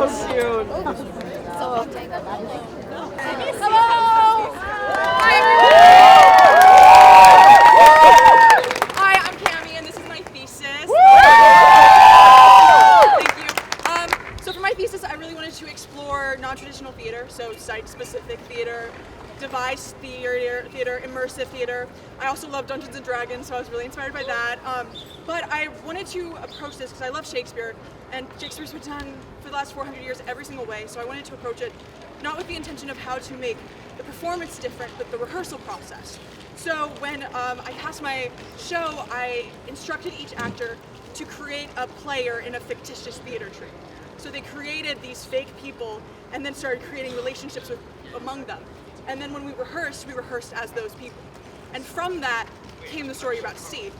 cute. Hello! Hi, everyone! Hi, I'm Cammiel, and this is my thesis. Thank you. So for my thesis, I really wanted to explore non-traditional theater, so site-specific theater, device theater, immersive theater. I also love Dungeons and Dragons, so I was really inspired by that. But I wanted to approach this because I love Shakespeare, and Shakespeare's been done for the last 400 years every single way, so I wanted to approach it not with the intention of how to make the performance different, but the rehearsal process. So when I cast my show, I instructed each actor to create a player in a fictitious theater troupe. So they created these fake people and then started creating relationships among them. And then when we rehearsed as those people. And from that came the story you're about to see.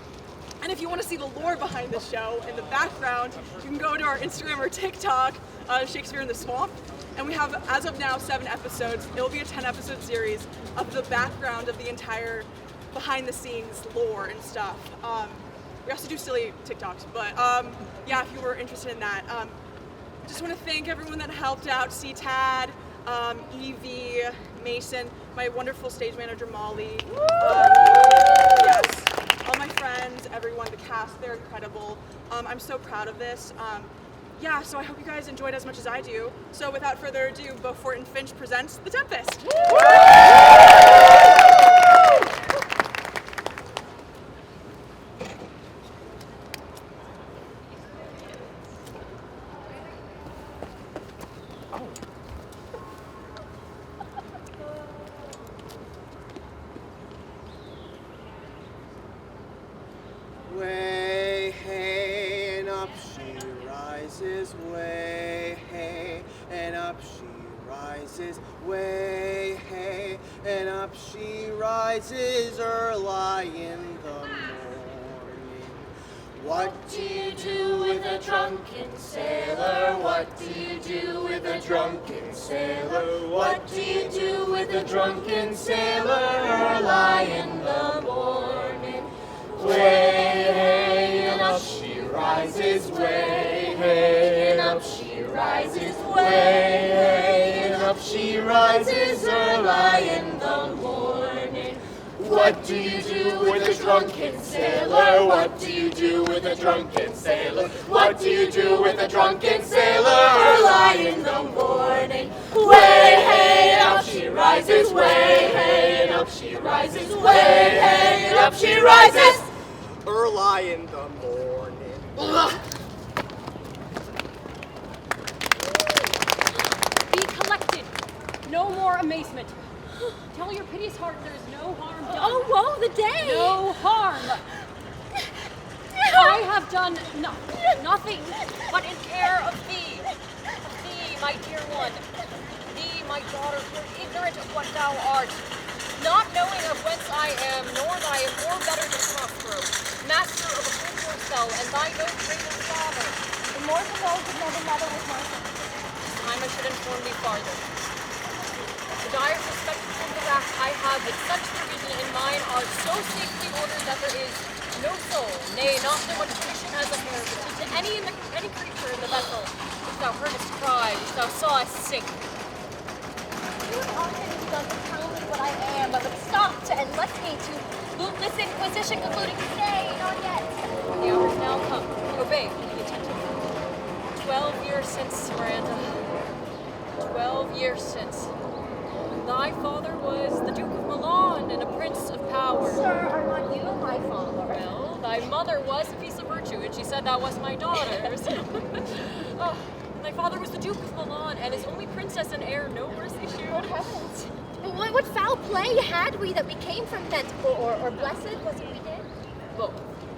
And if you want to see the lore behind the show and the background, you can go to our Instagram or TikTok, Shakespeare in the Swamp. And we have, as of now, 7 episodes. It'll be a 10-episode series of the background of the entire behind-the-scenes lore and stuff. We also do silly TikToks, but yeah, if you were interested in that. Just want to thank everyone that helped out, C-Tad, Evie, Mason, my wonderful stage manager, Molly. Yes, all my friends, everyone, the cast, they're incredible. I'm so proud of this. Yeah, so I hope you guys enjoyed as much as I do. So without further ado, Beaufort and Finch presents The Tempest. Way, hey, and up she rises, way, hey, and up she rises, way, hey, and up she rises early in the morning. What do you do with a drunken sailor? What do you do with a drunken sailor? What do you do with a drunken sailor early in the morning? Way, hey, and up she rises, way, hey, and up she rises, way, hey, and up she rises early in the morning. What do you do with a drunken sailor? What do you do with a drunken sailor? What do you do with a drunken sailor early in the morning? Way, hey, and up she rises, way, hey, and up she rises, way, hey, and up she rises early in the morning. Be collected. No more amazement. Tell your piteous heart there is no harm done. Oh, woe the day! No harm. I have done nothing but in care of thee. Thee, my dear one. Thee, my daughter, who is ignorant of what thou art. Not knowing of whence I am, nor that I am more better than Prospero, master of a full cell, and thy no greater father. The more than those that never mother with Martha. This time I should inform thee farther. The dire suspected from the rack I have with such provision in mine are so safely ordered that there is no soul, nay, not so much creation as a hair, but to any creature in the vessel, which thou heardest cry, which thou sawest sink. You have often begun to tell me what I am, but stopped and left me to bootless inquisition, concluding, nay, not yet. The hour is now come. Obey, be attentive. 12 years since, Miranda. 12 years since. Thy father was the Duke of Milan and a prince of power. Sir, are not you my father? Well, thy mother was a piece of virtue, and she said that was my daughter's. Oh, thy father was the Duke of Milan, and his only princess and heir no worse issued. Good heavens. What foul play had we that we came from thence, or blessed was it we did?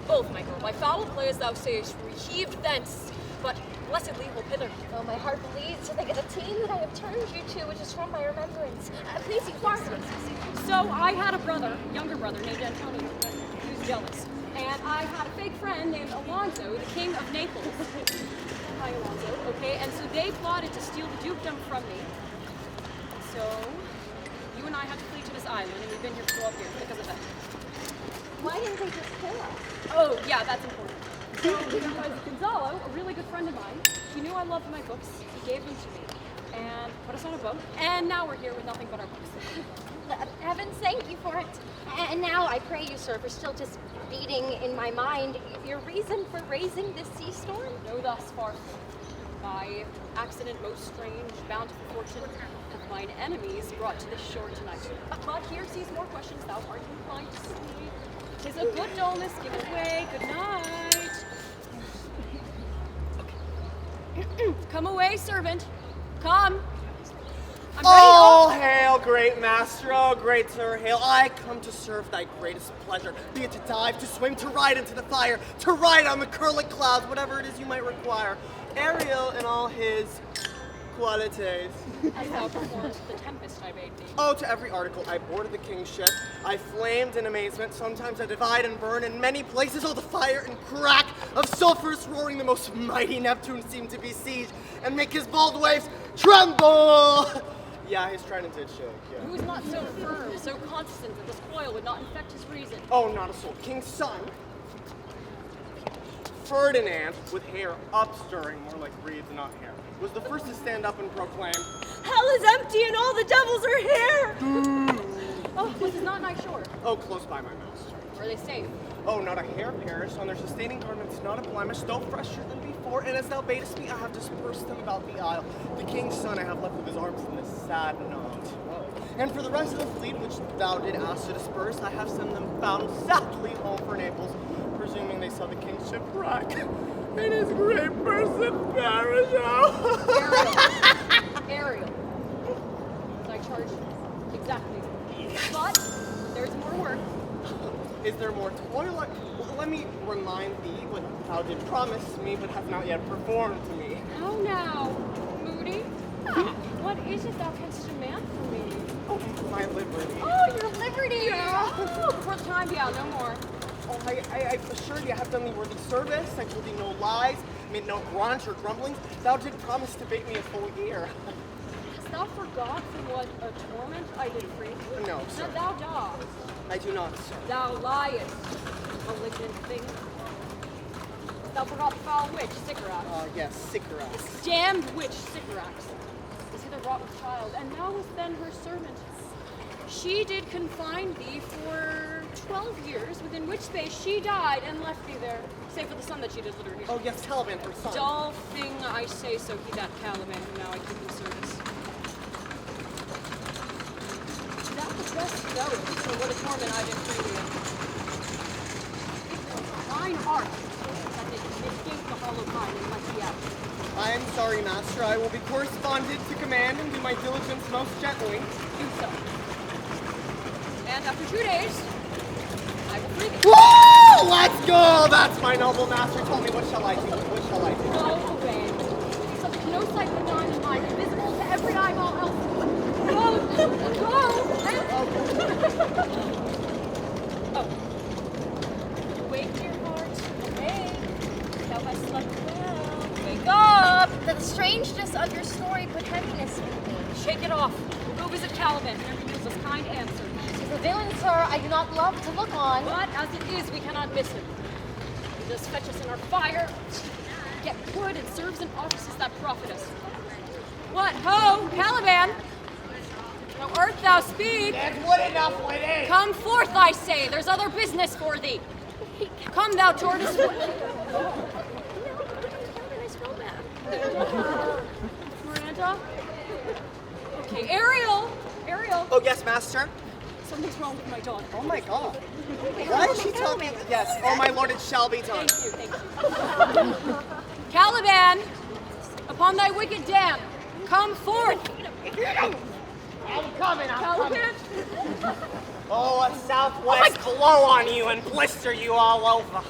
Both, my girl. By foul play, as thou sayest, we heaved thence, but blessedly will hither. Oh, my heart bleeds to think of the team that I have turned you to, which is from my remembrance. Please be farther. So I had a brother, younger brother, named Antonio, who was jealous. And I had a fake friend named Alonso, the king of Naples. Hi, Alonso. Okay, and so they plotted to steal the dukedom from me. So you and I had to flee to this island, and we've been here for 12 years because of that. Why didn't they just kill us? Oh, yeah, that's important. So, because Gonzalo, a really good friend of mine, he knew I loved my books, he gave them to me, and put us on a boat, and now we're here with nothing but our books. Heavens, thank you for it. And now I pray you, sir, for still just beating in my mind your reason for raising this sea storm. No, thus far, by accident most strange, bound to the fortune of mine enemies brought to this shore tonight. But here sees more questions thou art inclined to sleep. 'Tis a good dullness, give it way, good night. Come away, servant. Come. I'm Oh, hail, great master, oh, great sir, hail. I come to serve thy greatest pleasure, be it to dive, to swim, to ride into the fire, to ride on the curling clouds, whatever it is you might require. Ariel in all his qualities. as thou performed the Tempest I bade thee. Oh, to every article I boarded the king's ship. I flamed in amazement. Sometimes I divide and burn. In many places, all the fire and crack of sulphurous roaring, the most mighty Neptune seemed to besiege and make his bold waves tremble. Yeah, his trident did shake, yeah. Who is not so firm, so constant that this coil would not infect his reason? Oh, not a soul. King's son, Ferdinand, with hair upstirring, more like reeds, not hair, was the first to stand up and proclaim, Hell is empty and all the devils are here! Oh, this is not nigh shore. oh, close by my master. Are they safe? Oh, not a hair perished on their sustaining garments, not a blemish, though fresher than before. And as thou badest me, I have dispersed them about the isle. The king's son I have left with his arms in this sad knot. And for the rest of the fleet which thou did ask to disperse, I have sent them bound sadly home for Naples, presuming they saw the king's shipwreck. And his great person perish. Oh. Ariel. I charge exactly. But there's more work. Is there more toil? Well, let me remind thee what thou did promise me, but hast not yet performed to me. How now, Moody? What is it thou canst demand from me? Oh, my liberty. Oh, your liberty! Oh, for the time, yeah, no more. Oh, I assure thee I have done thee worthy service. I told thee no lies, made no grunts or grumblings. Thou did promise to bait me a full year. Hast thou forgot for what a torment I did free? No, sir. That thou dost. I do not, sir. Thou liest, malignant thing. Thou forgot the foul witch, Sycorax. Yes, Sycorax. Damned witch, Sycorax, is hither brought with child, and thou wast then her servant. She did confine thee for 12 years, within which space she died and left thee there, save for the son that she did litter. Oh, yes, Caliban, her son. Dull thing, I say so, he that Caliban, whom now I keep in service. That the best knoweth, for what a torment I did free thee. Mine heart, that they can escape the hollow pine and let thee out. I am sorry, master. I will be corresponded to command and do my diligence most gently. Do so. And after 2 days, I will free thee. Woo! Let's go! That's my noble master. Tell me, what shall I do? What shall I do? Go away. Be subject to no sight but thine and mine, invisible to every eyeball else. Go! Oh. Wake, dear heart. Awake. Thou hast slept well. Wake up! The strangeness of your story put heaviness in me. Shake it off. Go visit Caliban. There he gives us kind answer. She's a villain, sir, I do not love to look on. But as it is, we cannot miss him. He does fetch us in our fire, get good, and serves in offices that profit us. What, ho, Caliban? Now art thou speak? There's wood enough with it! Come forth, I say, there's other business for thee. Come, thou tortoise. Miranda? Okay, Ariel! Ariel, Oh, yes, master? something's wrong with my dog. Oh, my God. Why is she talking? Yes. Oh, my lord, it shall be done. Thank you. Caliban, upon thy wicked dam, come forth. I'm coming, Caliban, Oh, a southwest blow on you and blister you all over.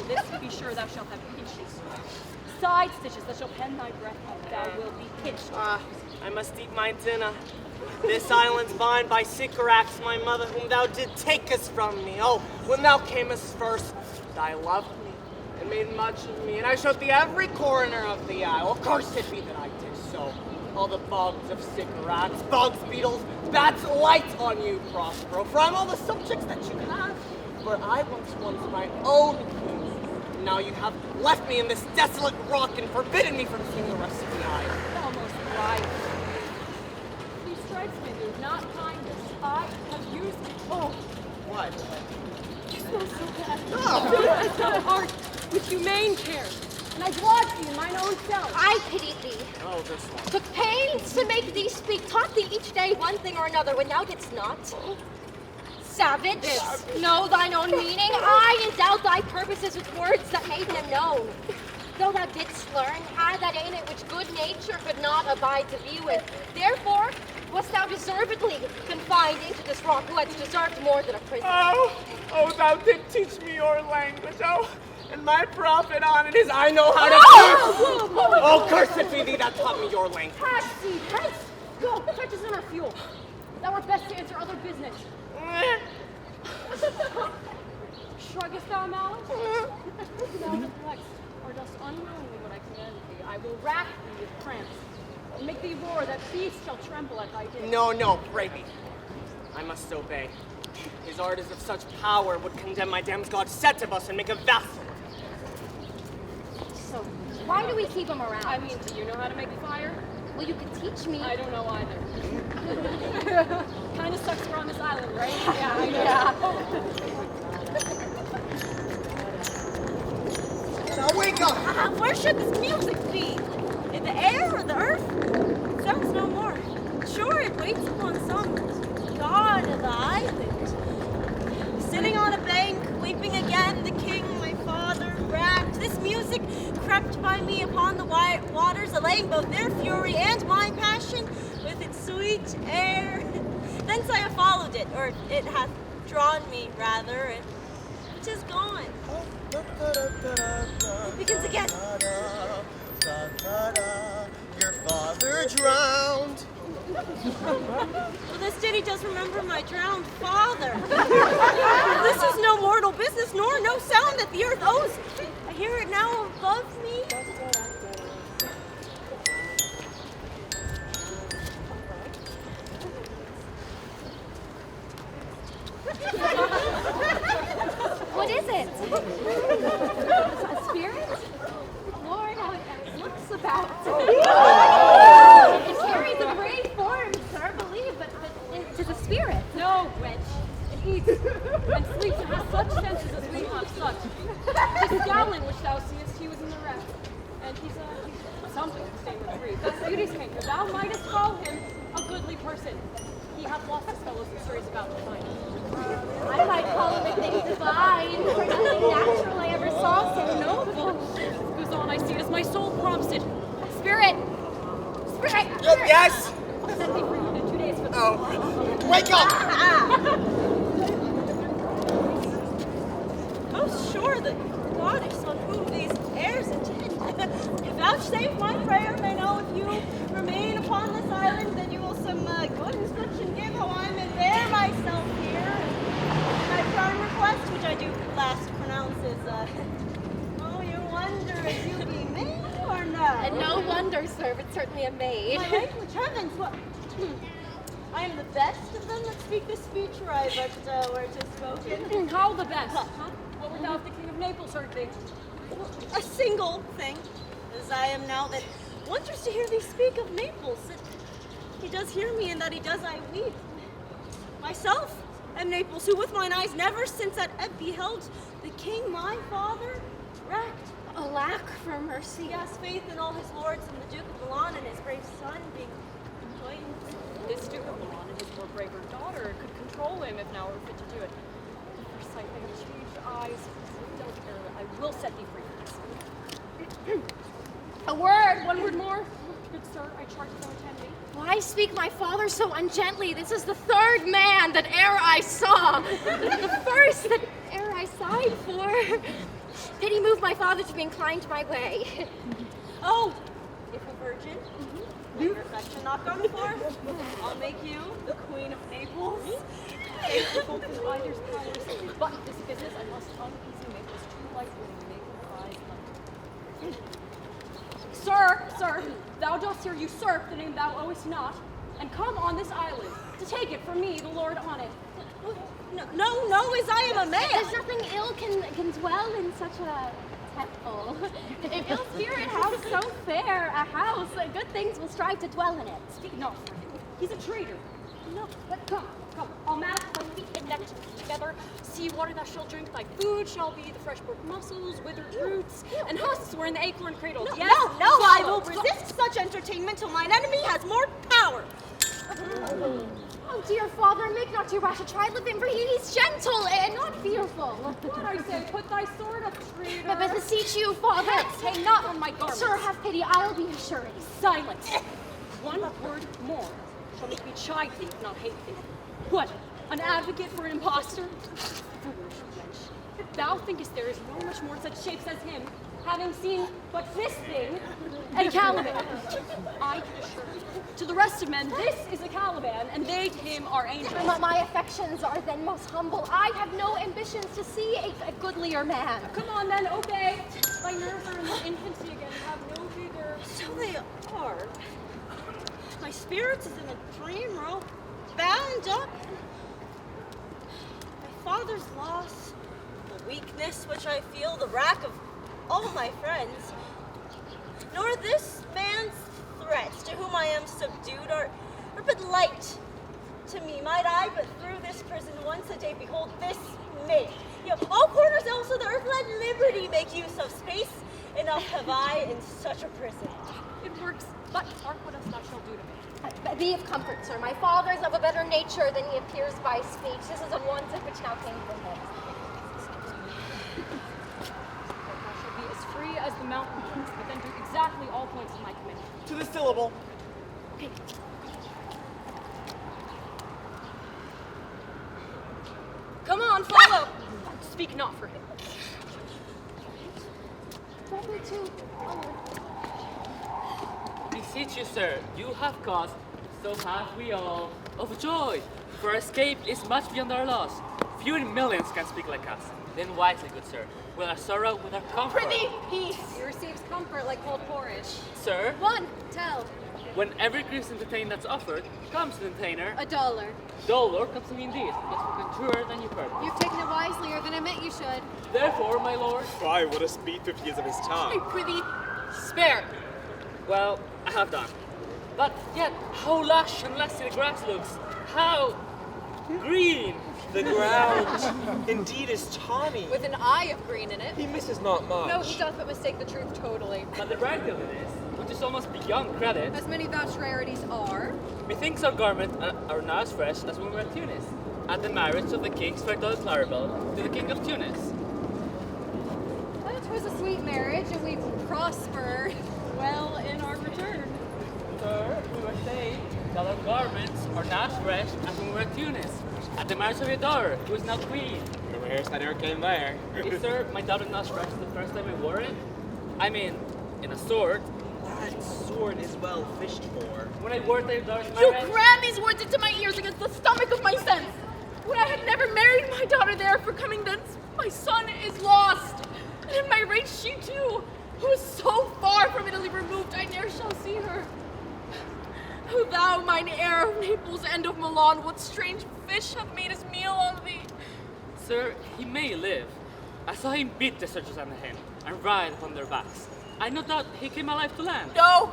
this be sure thou shalt have pinches. Side stitches that shall pen thy breath out, thou wilt be pinched. I must eat my dinner. This island's mine by Sycorax, my mother, whom thou did takest from me. Oh, when thou camest first, thy loved me and made much of me, and I showed thee every corner of the isle. Cursed it be that I did so. All the bogs of Sycorax, bugs, beetles, bats light on you, Prospero, for I'm all the subjects that you can have. For I once my own king, now you have left me in this desolate rock and forbidden me from seeing the rest of the island. Almost right. He strikes me with not kindness. I have used it. Oh, What? you smell so bad. Oh. I felt heart with humane care, and I lodged thee in mine own self. I pitied thee. Oh, this one. Took pains to make thee speak, taught thee each day one thing or another, when thou didst not. Savage, know thine own meaning. I endowed thy purposes with words that made them known. Though thou didst learn, I that ain't it which good nature could not abide to be with. Therefore, wast thou deservedly confined into this rock, who hadst deserved more than a prison. Oh, thou did teach me your language. Oh, and my profit on it is I know how to teach. Oh, cursed be thee that taught me your language. Taxi, hence! Go, fetch us in our fuel. Thou art best to answer other business. Shruggest thou malice? Thou deflects, or dost unwillingly what I command thee. I will rack thee with cramps, and make thee roar that beasts shall tremble at thy din. No, pray thee. I must obey. His art is of such power would condemn my damned god Setibus and make a vassal. So, why do we keep him around? I mean, do you know how to make fire? Well, you could teach me. I don't know either. Kind of sucks we're on this island, right? Yeah, I know. Now wake up! Where should this music be? In the air or the earth? It sounds no more. Sure, it waits upon some god of the island. Sitting on a bank, weeping again, the king, my father, racked. This music crept by me upon the waters, allaying both their fury and my passion with its sweet air. Thence I have followed it, or it hath drawn me, rather, and 'tis gone. It begins again. Your father drowned. Well, this ditty does remember my drowned father. This is no mortal business, nor no sound that the earth owes. I hear it now above me. What is it? A spirit? Lord, how it looks about. It carries a brave form, sir, believe, but it is a spirit. No, wench. It eats and sleeps and has such senses as we have such. This goblin which thou seest, he was in the wreck. And he's something to stay with three. That's beauty's maker. Thou mightest call him a goodly person. He hath lost his fellows and stories about to find. I might call him a thing divine, for nothing natural I ever saw so noble. Goes on, I see it as my soul prompts it. Spirit! Spirit! Yes? I'll set thee free within 2 days for this. Oh, wake up! Most sure the goddess on whom these airs attend. Vouchsafe my prayer, may know if you remain upon this island, that you will some good instruction give how I may bear myself here. And my firm request, which I do last pronounce, is, oh, you wonder if you be me or no? And no wonder, sir, but certainly a maid. My language, heavens, what? I am the best of them that speak this speech, right, but where 'tis spoken. How the best? Huh? What would thou if the king of Naples heard thee? A single thing, as I am now, that wonders to hear thee speak of Naples, that he does hear me, and that he does I weep. Myself am Naples, who with mine eyes never since at ebb beheld the king my father wrecked. Alack for mercy. Yes, faith in all his lords, and the Duke of Milan and his brave son being joined. This Duke of Milan and his more braver daughter could control him if now were fit to do it. The first sight they have changed eyes. Delicate error, I will set thee free from this. A word, one word more. Good sir, I charge thou attend me. Why speak my father so ungently? This is the third man that e'er I saw. The first that e'er I sighed for. Did he move my father to be inclined to my way? Oh, if a virgin, my perfection not gone forth, I'll make you the queen of Naples. Faithful to either's powers, but this business I must uneasy make this true life with make prize life. Sir, thou dost here usurp the name thou owest not, and come on this island to take it from me, the Lord on it. No, as I am a man. There's nothing ill can dwell in such a temple. If your spirit house so fair a house, good things will strive to dwell in it. Speak not for him. He's a traitor. No, But come, I'll mask thy feet and neck together. Sea water thou shalt drink, thy food shall be the fresh broke mussels, withered roots, and husks were in the acorn cradles. Yes, No, I will swallow. resist such entertainment till mine enemy has more power. oh dear father, make not too rash a trial of him, for he's gentle and not fearful. What I say, put thy sword up, traitor. But beseech you, father. Say not on my garments. Sir, have pity, I'll be assured. Silence. One word more shall make me chide thee, if not hate thee. What? An advocate for an impostor? Foolish wench. If thou thinkest there is no much more in such shapes as him, having seen but this thing, and Caliban, I can assure you, to the rest of men, this is a Caliban, and they to him are angels. My affections are then most humble. I have no ambitions to see a goodlier man. Come on then, obey. Thy nerves are in their infancy again, and have no vigor. So they are. My spirit is in a dream robe, bound up. My father's loss, the weakness which I feel, the wrack of all my friends, nor this man's threats to whom I am subdued are but light to me. Might I but through this prison once a day behold this maid. All corners else of the earth let liberty make use of space. Enough have I in such a prison. It works, but mark what else thou shalt do to me. Be of comfort, sir. My father is of a better nature than he appears by speech. This is a wanted which now came from him. I shall be as free as the mountain peaks, but then do exactly all points of my command. To the syllable. Okay. Come on, follow! Speak not for him. Don't be too... Beseech you, sir, you have cause, so have we all, of joy. For escape is much beyond our loss. Few in millions can speak like us. Then wisely, good sir, will our sorrow with our comfort. Prithee, peace. He receives comfort like cold porridge. Sir, One, tell. when every Greece entertain that's offered, comes to the entertainer, $1. dolor comes to me indeed, yes, spoken truer than you heard. You've taken it wiselier than I meant you should. Therefore, my lord, Why, what a speed 50 years of his tongue. Prithee, spare. Well, I have done. But yet, how lush and lusty the grass looks. How green. The ground indeed is tawny. With an eye of green in it. He misses not much. No, he doth but mistake the truth totally. But the rarity of it is, which is almost beyond credit, As many vouched rarities are. methinks our garments are now as fresh as when we were at Tunis, at the marriage of the king's fair daughter Claribel to the king of Tunis. It was a sweet marriage, and we prospered well in our return. Sir, we were saying that our garments are now as fresh as when we were at Tunis, at the marriage of your daughter, who is now queen. No hairs that ever came there. Is, sir, my daughter not as fresh as the first time I wore it? I mean, in a sword. That sword is well fished for. When I wore it, your daughter's You marriage. cram these words into my ears against the stomach of my sense. When I had never married my daughter there for coming thence, my son is lost. And in my rage she too, who is so far from Italy removed, I ne'er shall see her. O thou, mine heir of Naples and of Milan, what strange fish hath made his meal on thee? Sir, he may live. I saw him beat the soldiers under him and ride upon their backs. I no doubt he came alive to land. No,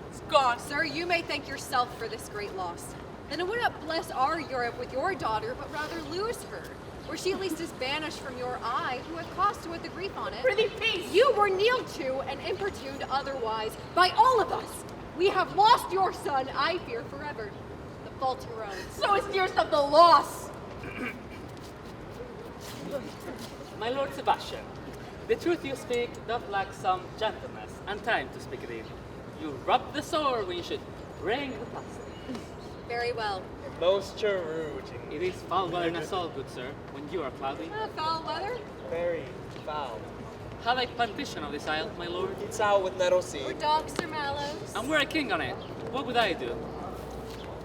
it's gone. Sir, you may thank yourself for this great loss. Then it would not bless our Europe with your daughter, but rather lose her, where she at least is banished from your eye, who hath caused to with the grief on it. Prithee, peace. You were kneeled to and importuned otherwise by all of us. We have lost your son, I fear, forever. The faulty road. So is nearest of the loss. My lord Sebastian, the truth you speak doth lack some gentleness and time to speak it in. You rub the sore when you should bring the plaster. Very well. Most cheruting. It is foul weather in us all, good sir, when you are cloudy. Foul weather? Very foul. Have I plantation of this isle, my lord? It's out with nettle Or seed. dogs or mallows? And were a king on it, what would I do?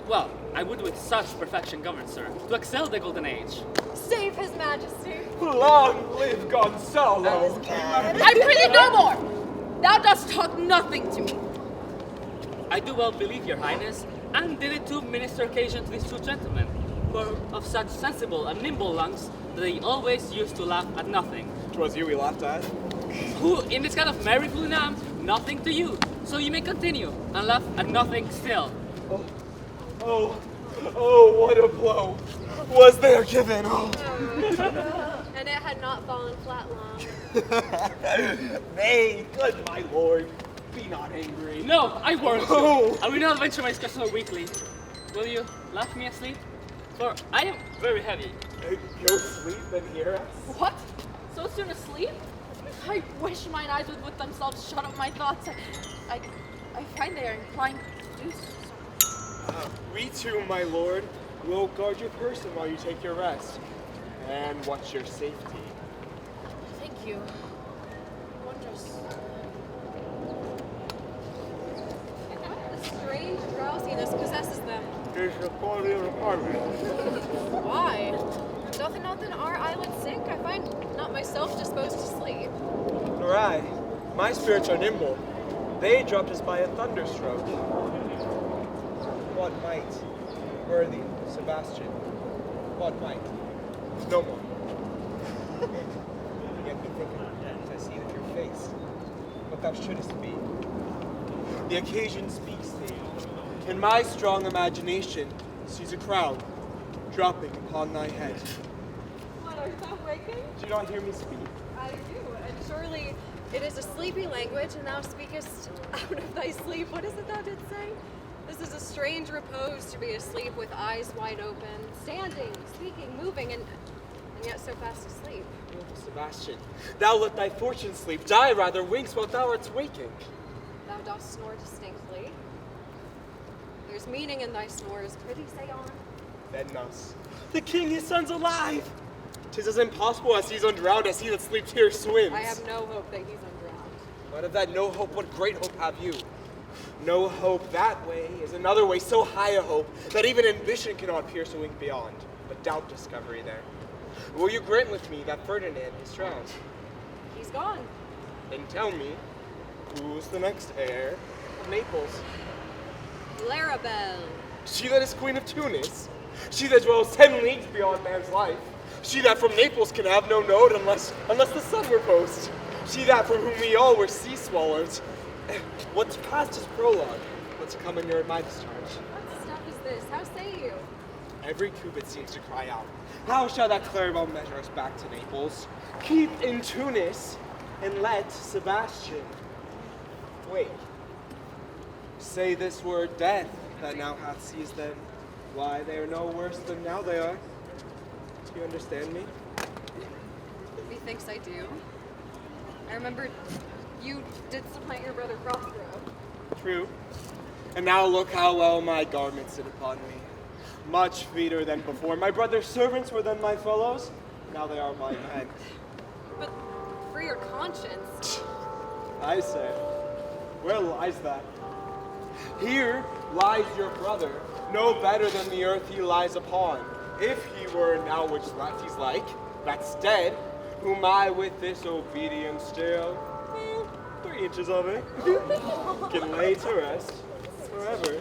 Well, I would with such perfection govern, sir, to excel the golden age. Save his majesty. Long live Gonzalo! I prithee no more. Thou dost talk nothing to me. I do well believe, your highness, and did it to minister occasion to these two gentlemen, who are of such sensible and nimble lungs, they always used to laugh at nothing. 'Twas you we laughed at. Who, in this kind of merry fluenam, nothing to you. So you may continue and laugh at nothing still. Oh, what a blow was there given. Oh. And it had not fallen flat long. Nay, good my lord, be not angry. No, I warned you. Oh. I will not venture my discussion weekly. Will you laugh me asleep? For I am very heavy. Go sleep and hear us. What? So soon asleep? I wish mine eyes would with themselves shut up my thoughts. I find they are inclined to do so. We too, my lord, will guard your person while you take your rest. And watch your safety. Thank you. Wondrous. The strange drowsiness possesses them. Here's the quality of the apartment. Why? Doth not then our island sink? I find not myself disposed to sleep. Nor I. My spirits are nimble. They dropped us by a thunderstroke. What might, worthy Sebastian? What might? No more. Yet me think of repent, I see that your face, what thou shouldest be. The occasion speaks thee, and my strong imagination sees a crown dropping upon thy head. What, art thou waking? Do you not hear me speak? I do, and surely it is a sleepy language, and thou speakest out of thy sleep. What is it thou didst say? This is a strange repose to be asleep with eyes wide open, standing, speaking, moving, and yet so fast asleep. Oh, Sebastian, thou let thy fortune sleep, die rather winks while thou art waking. Thou dost snore distinctly. There's meaning in thy snores. Prithee, say on. Then thus, the king, his son's alive! 'Tis as impossible as he's undrowned as he that sleeps here swims. I have no hope that he's undrowned. But of that no hope, what great hope have you? No hope that way is another way, so high a hope that even ambition cannot pierce a wink beyond, but doubt discovery there. Will you grant with me that Ferdinand is drowned? He's gone. Then tell me, who's the next heir of Naples? Larabelle. She that is queen of Tunis? She that dwells 10 leagues beyond man's life? She that from Naples can have no note unless the sun were post? She that from whom we all were sea swallows? What's past is prologue. What's come in your my discharge? What stuff is this? How say you? Every cupid seems to cry out, how shall that Claribel measure us back to Naples? Keep in Tunis, and let Sebastian wake. Say this word death, that now hath seized them. Why, they are no worse than now they are. Do you understand me? Methinks I do. I remember you did supplant your brother Prospero. True. And now look how well my garments sit upon me. Much fleeter than before. My brother's servants were then my fellows. Now they are my men. But for your conscience. I say, where lies that? Here lies your brother, no better than the earth he lies upon. If he were now which that he's like, that's dead, whom I with this obedience still, 3 inches of it, can lay to rest forever.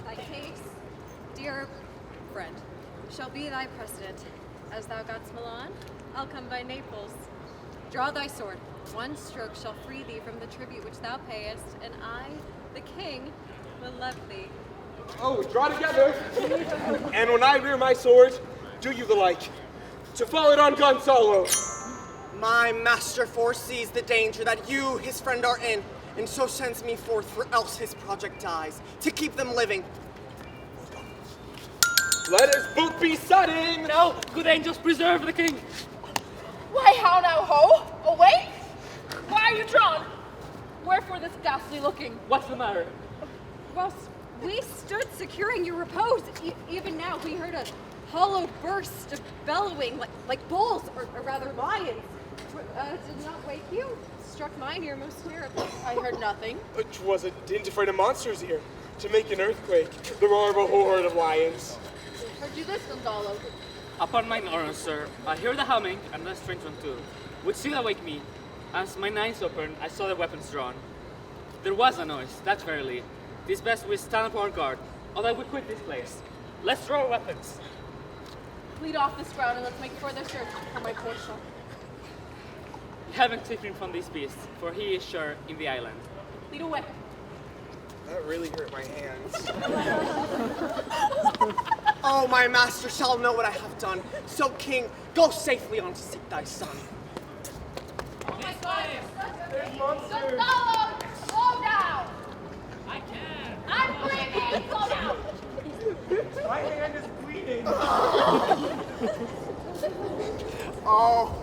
Thy case, dear friend, shall be thy precedent. As thou gotst Milan, I'll come by Naples. Draw thy sword. One stroke shall free thee from the tribute which thou payest, and I, the king, will love thee. Oh, draw together! And when I rear my sword, do you the like. To fall it on Gonzalo. My master foresees the danger that you, his friend, are in, and so sends me forth, for else his project dies, to keep them living. Let us both be sudden! No, good angels preserve the king. Why, how now, ho? Awake? Why are you drawn? Wherefore this ghastly looking? What's the matter? Whilst we stood securing your repose, even now we heard a hollow burst of bellowing, like bulls, or rather lions. Did not wake you? Struck mine ear most terribly. I heard nothing. 'Twas a din to frighten monsters here, to make an earthquake, the roar of a whole herd of lions. Heard you this, Gonzalo? Upon mine honor, sir, I hear the humming and the strange one too, which still awake me. As mine eyes opened, I saw the weapons drawn. There was a noise, that verily. 'Tis best we stand upon our guard, although we quit this place. Let's draw our weapons. Lead off this ground and let's make further search for my poor son. Heaven take him from these beasts, for he is sure in the island. Lead away. That really hurt my hands. Oh, my master shall know what I have done. So, king, go safely on to seek thy son. Slow down! I can. I'm bleeding! Slow down! My hand is bleeding. Oh,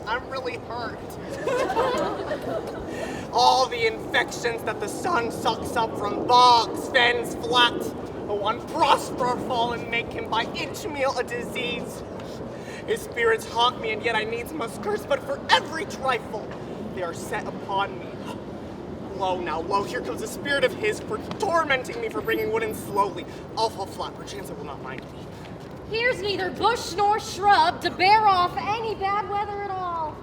I'm really hurt. All the infections that the sun sucks up from bogs, fens, flats, one prosper fall and make him by inch meal a disease. His spirits haunt me, and yet I needs must curse, but for every trifle they are set upon me. Lo now, lo, here comes a spirit of his for tormenting me for bringing wood in slowly. I'll fall flat, perchance it will not mind me. Here's neither bush nor shrub to bear off any bad weather at all.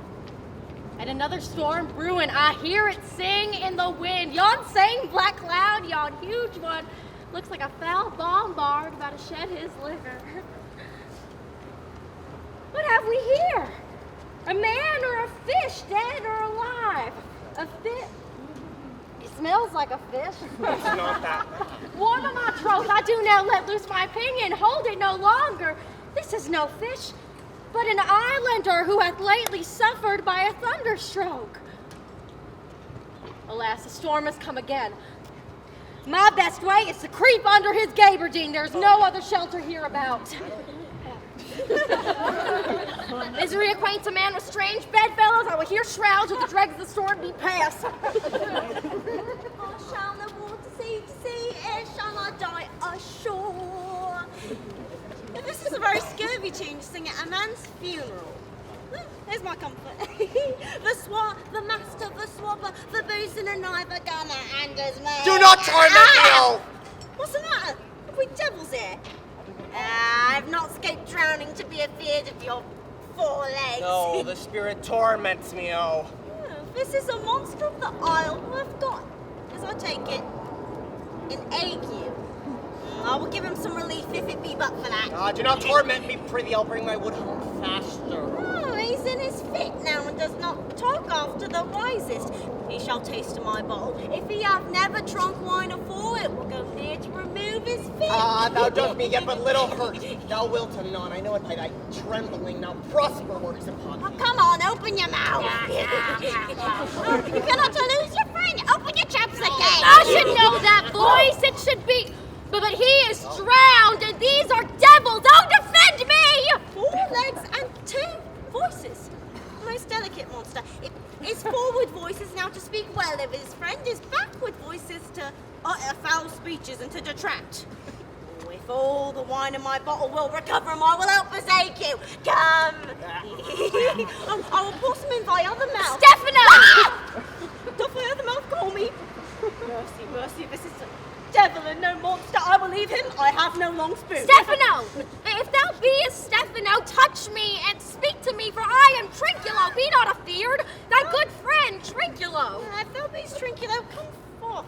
And another storm brewing, I hear it sing in the wind. Yon same black cloud, yon huge one, looks like a foul bombard about to shed his liquor. What have we here? A man or a fish, dead or alive? A fish. It smells like a fish. It's not that. Warm of my troth, I do now let loose my pinion, hold it no longer. This is no fish, but an islander who hath lately suffered by a thunderstroke. Alas, the storm has come again. My best way is to creep under his gabardine. There's no other shelter hereabout. Misery acquaints a man with strange bedfellows. I will hear shrouds with the dregs of the storm be past. I shall not walk to sea, and shall not die ashore. This is a very scurvy tune to sing at a man's funeral. Here's my comfort. The master, the swabber, the boatswain, and I, the gunner, and his mate. Do not torment me, oh! What's the matter? Have we devils here? I've not escaped drowning to be afeard of your 4 legs. No, the spirit torments me, oh. This is a monster of the isle who have got, as I take it, an ague. I will give him some relief if it be but for that. Do not torment me, prithee, I'll bring my wood home faster. Oh, he's in his fit now and does not talk after the wisest. He shall taste of my bowl. If he have never drunk wine afore, it will go near to remove his fit. Thou dost me get but little hurt. Thou wilt anon, I know it by thy trembling. Now prosper works upon Oh, thee. come on, open your mouth. You cannot lose your friend. Open your chaps again. I should know that voice. It should be. But he is drowned, and these are devils. Oh, defend me! 4 legs and 2 voices. Most delicate monster. His forward voice is now to speak well of his friend. His backward voice is to utter foul speeches and to detract. If all the wine in my bottle will recover him, I will help forsake you. Come. I will pour some in thy other mouth. Stefano! Doth thy other mouth call me? Mercy, mercy, this is a devil and no monster. I will leave him. I have no long spoon. Stefano! If thou beest Stefano, touch me and speak to me, for I am Trinculo. Be not afeard. Thy good friend, Trinculo. If thou beest Trinculo, come forth.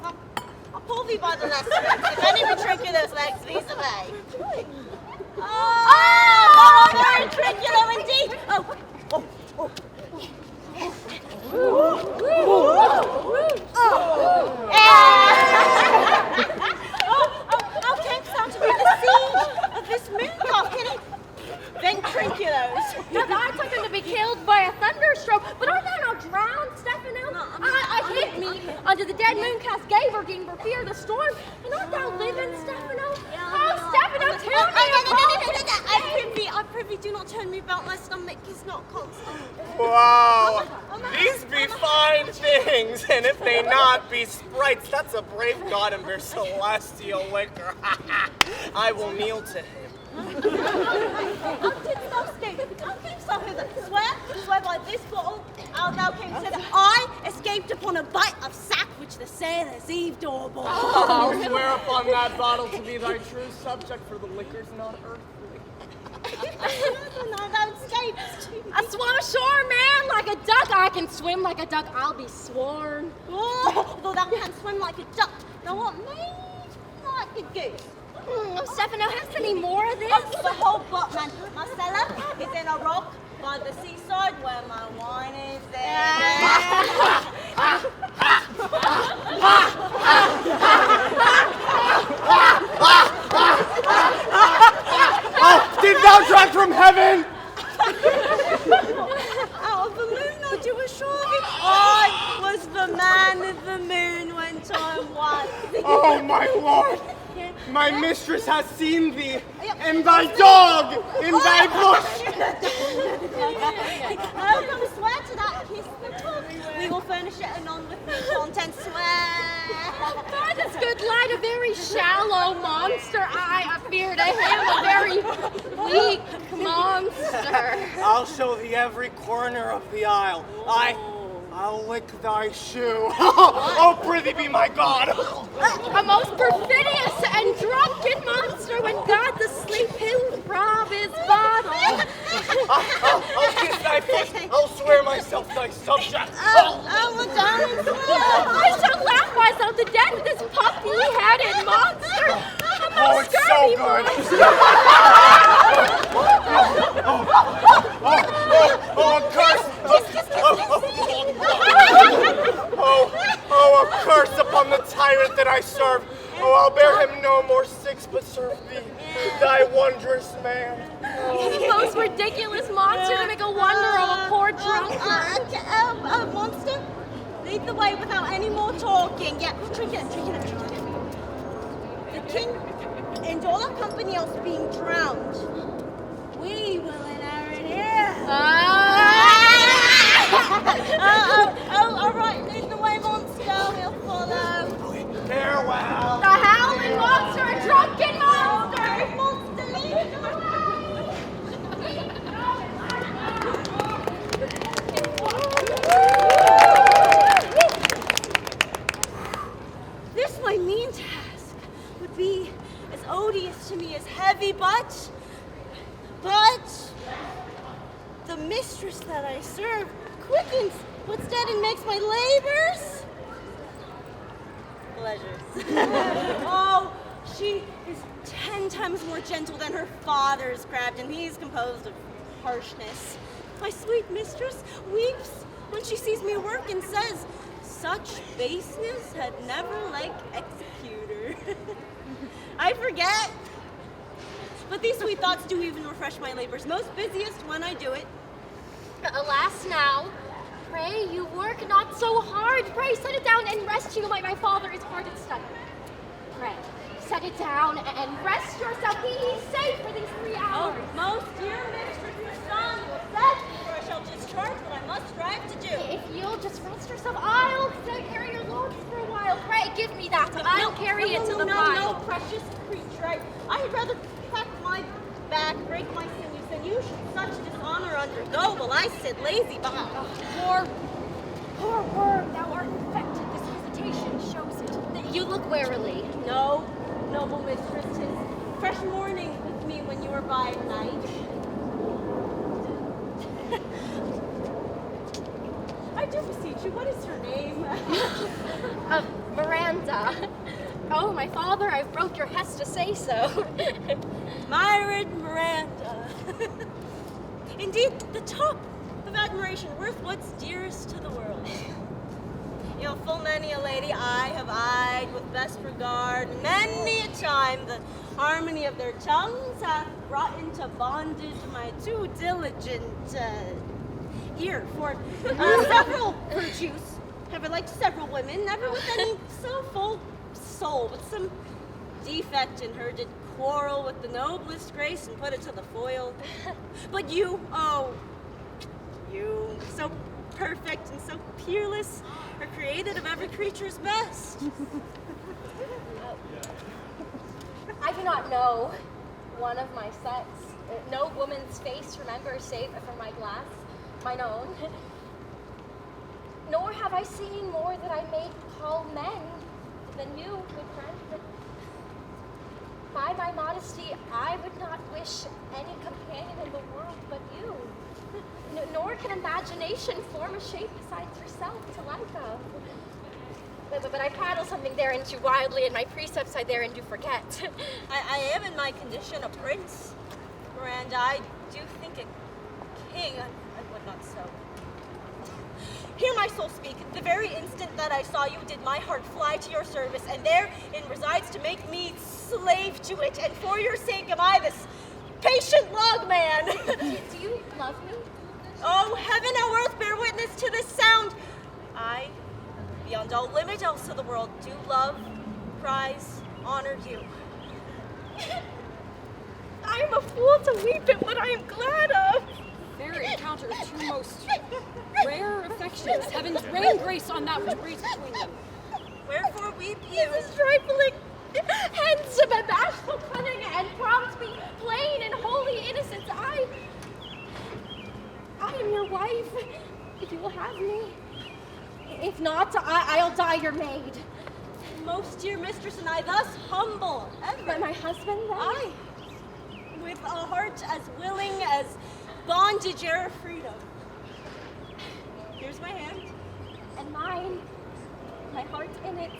I'll pull thee by the lesser legs. If any be Trinculo's legs, these obey. Oh, very Trinculo indeed. How camest thou to be the siege of this mooncock? Ventriculos. Now I took him to be killed by a thunderstroke, but art thou not drowned, Stefano? I hid me under the dead mooncast gabardine for fear of the storm, and art thou living, Stefano? Oh, Stefano, tell me I prithee, do not turn me about. My stomach is not constant. Wow, these be fine things, and if they not be sprites, that's a brave god and their celestial liquor. I will kneel to him. How didst thou escape? How camest thou hither? Swear by this bottle, how thou camest hither. I escaped upon a bite of sack which the sailors heaved overboard. I'll swear upon that bottle to be thy true subject, for the liquor's not earthly. No, thou escaped. I swam ashore, man, like a duck. I can swim like a duck, I'll be sworn. Oh, though thou canst swim like a duck, thou art made like a goose. Stefano, has any more of this? The whole book, man. Marcella is in a rock by the seaside where my wine is Oh, did thou drop from heaven? Out of the moon, I do assure you, I was the man of the moon when time was. Oh, my lord. My mistress has seen thee, and thy dog in thy bush. I'm going to swear to that kiss the book. We will furnish it anon with the content, swear. For this good lad, a very shallow monster. I fear to him, a very weak monster. I'll show thee every corner of the isle. I'll lick thy shoe. Oh, prithee be my God. A most perfidious and drunken monster, when God's asleep, he'll rob his bottle. I'll kiss thy foot. I'll swear myself thy subject. I shall laugh myself to death at this puppy-headed monster. Oh, it's so good. Oh, a curse. Oh, a curse upon the tyrant that I serve. Oh, I'll bear him no more six, but serve thee, thy wondrous man. Most ridiculous monster to make a wonder of a poor drunkard. Monster, lead the way without any more talking. Yeah, drink it. The king and all our company else being drowned, we will inherit here. All right, lead the way, monster. We'll follow. Farewell. The howling monster, a drunken monster! Monster, lead the way. This, my mean task, would be as odious to me as heavy, but the mistress that I serve quickens what's dead and makes my labors pleasures. Oh, she is 10 times more gentle than her father's craft, and he's composed of harshness. My sweet mistress weeps when she sees me work and says, such baseness had never like executor. I forget. But these sweet thoughts do even refresh my labors, most busiest when I do it. Alas now, pray you work not so hard. Pray set it down and rest you, my father is hard at study. Pray, set it down and rest yourself. He is safe for these 3 hours. Oh, most dear mistress, your son will set me, for I shall discharge what I must strive to do. If you'll just rest yourself, I'll carry your load for a while. Pray, give me that. I'll carry it to the pile. No, precious creature. I'd rather crack my back, break my sinews, than you should such dishonor undergo while I sit lazy behind. Poor worm, thou art infected. This hesitation shows it. You look warily. No, noble mistress, 'tis fresh morning with me when you are by night. I do beseech you, what is your name? Miranda. Oh, my father, I broke your hest to say so. Myron Miranda. Indeed, the top of admiration, worth what's dearest to the world. You know, full many a lady I have eyed with best regard, and many a time the harmony of their tongues hath brought into bondage my too diligent ear. For several virtues have I liked several women, never with any so full soul, but some defect in her did quarrel with the noblest grace and put it to the foil. But you, oh, you, so perfect and so peerless, are created of every creature's best. I do not know one of my sex. No woman's face remember save from my glass, mine own. Nor have I seen more that I may call men than you, good friend. By my modesty, I would not wish any companion in the world but you. Nor can imagination form a shape besides yourself to like of. But I prattle something therein too wildly, and my precepts I therein do forget. I am in my condition a prince, and I do think a king, I would not so. Hear my soul speak. The very instant that I saw you did my heart fly to your service, and therein resides to make me slave to it, and for your sake am I this patient log man. Do you love me? Oh, heaven and earth bear witness to this sound. I, beyond all limit else of the world, do love, prize, honor you. I am a fool to weep at what I am glad of. There encounter two most rare affections. Heaven's rain grace on that which breathes between them. Wherefore weep you? This is trifling. Hence, my bashful cunning and prompt me plain and holy innocence. I am your wife, if you will have me. If not, I'll die your maid. Most dear mistress, and I thus humble ever. But my husband, then? I, with a heart as willing as bondage ere freedom. Here's my hand. And mine, my heart in it.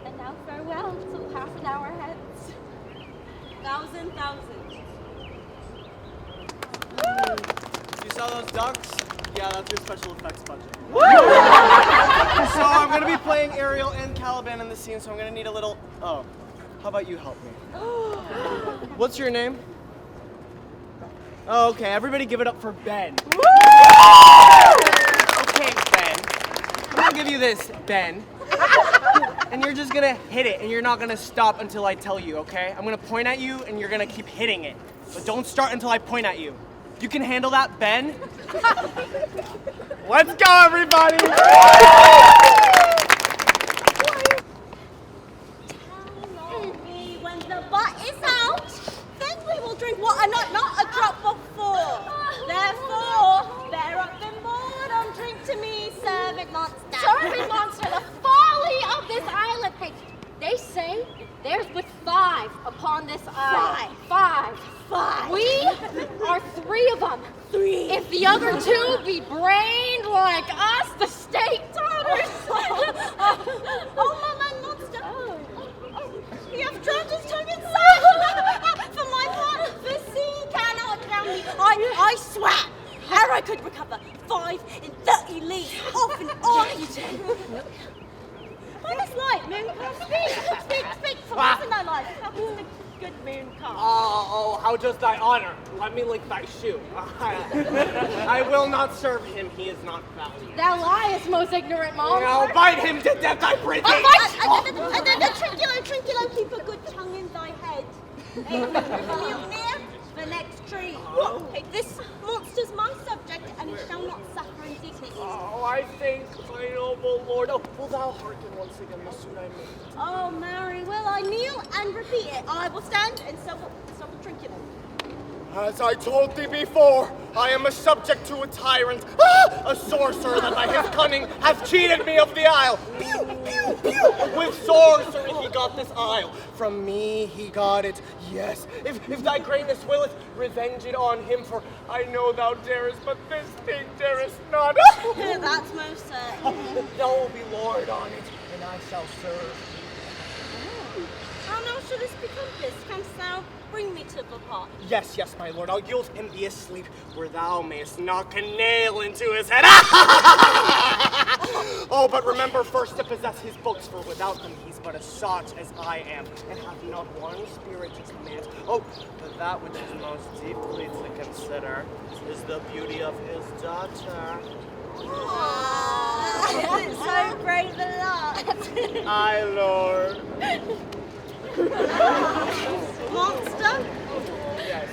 And now farewell till half an hour hence. Thousand. You saw those ducks? Yeah, that's your special effects budget. So I'm gonna be playing Ariel and Caliban in the scene, so I'm gonna need a little. Oh, how about you help me? What's your name? Oh, okay, everybody give it up for Ben. Okay, Ben. I'm gonna give you this, Ben. And you're just gonna hit it, and you're not gonna stop until I tell you, okay? I'm gonna point at you, and you're gonna keep hitting it. But don't start until I point at you. You can handle that, Ben? Let's go, everybody! Tell me when the butt is out, then we will drink water, not a drop before. Therefore, bear up the boredom, drink to me, servant monster. Servant monster, the folly of this island. Hey, they say there's but 5 upon this island. 5. We are 3 of them. 3. If the other 2 be brained like us, the state daughters. Oh, my monster. He hath drowned his tongue inside. For my part, the sea cannot drown me. I swear, ere I could recover 5 and 30 leagues off and on. By this light, Mooncar, speak for once in thy life. How is the good Mooncar? Oh, how does thy honor? Let me lick thy shoe. I will not serve him, he is not valued. Thou liest, most ignorant monster. I'll bite him to death, I prithee. And then the Trinculo, keep a good tongue in thy head. Near the next tree. Hey, this monster's my subject, and he shall not suffer indignities. Oh, I think, my noble lord. Oh, will thou hearken once again the suit I made? Oh, Mary, will I kneel and repeat it? I will stand, and so will Trinculo. As I told thee before, I am a subject to a tyrant, a sorcerer that by his cunning hath cheated me of the isle. Pew, pew, pew. With sorcery he got this isle. From me he got it, yes. If thy greatness willeth, revenge it on him, for I know thou darest, but this thing darest not. That's most certain. Thou will be lord on it, and I shall serve. How now should this be compassed? Canst thou bring me to the pot? Yes, my lord, I'll yield him be asleep, where thou mayest knock a nail into his head. Oh, but remember first to possess his books, for without them he's but a sot as I am, and hath not one spirit to command. Oh, but that which is most deeply to consider is the beauty of his daughter. Is it so brave a lot? Aye, lord. Monster, Yes.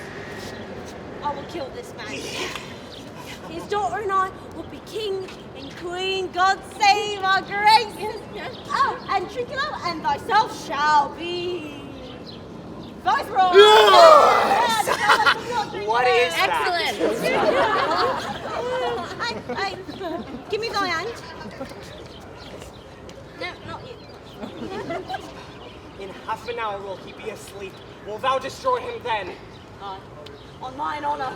I will kill this man. His daughter and I will be king and queen. God save our grace. Oh, and Trinculo and thyself shall be viceroy. Yes! Yes! What is Excellent. Give me thy hand. No, not you. In half an hour will he be asleep. Will thou destroy him then? On mine honor.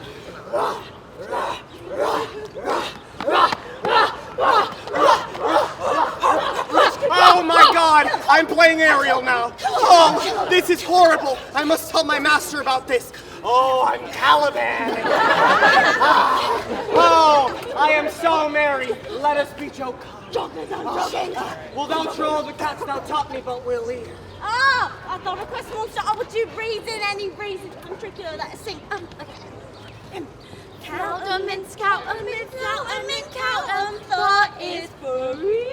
I'm playing Ariel now. Oh, this is horrible. I must tell my master about this. Oh, I'm Caliban. Oh, I am so merry. Let us be joking. Well, thou troll the cats thou taught me, but we'll leave. Ah, I thought a quest monster. Oh, would you breathe in any reason particular that I sing? Count 'em and scout 'em and flout 'em and count 'em. Thought is free.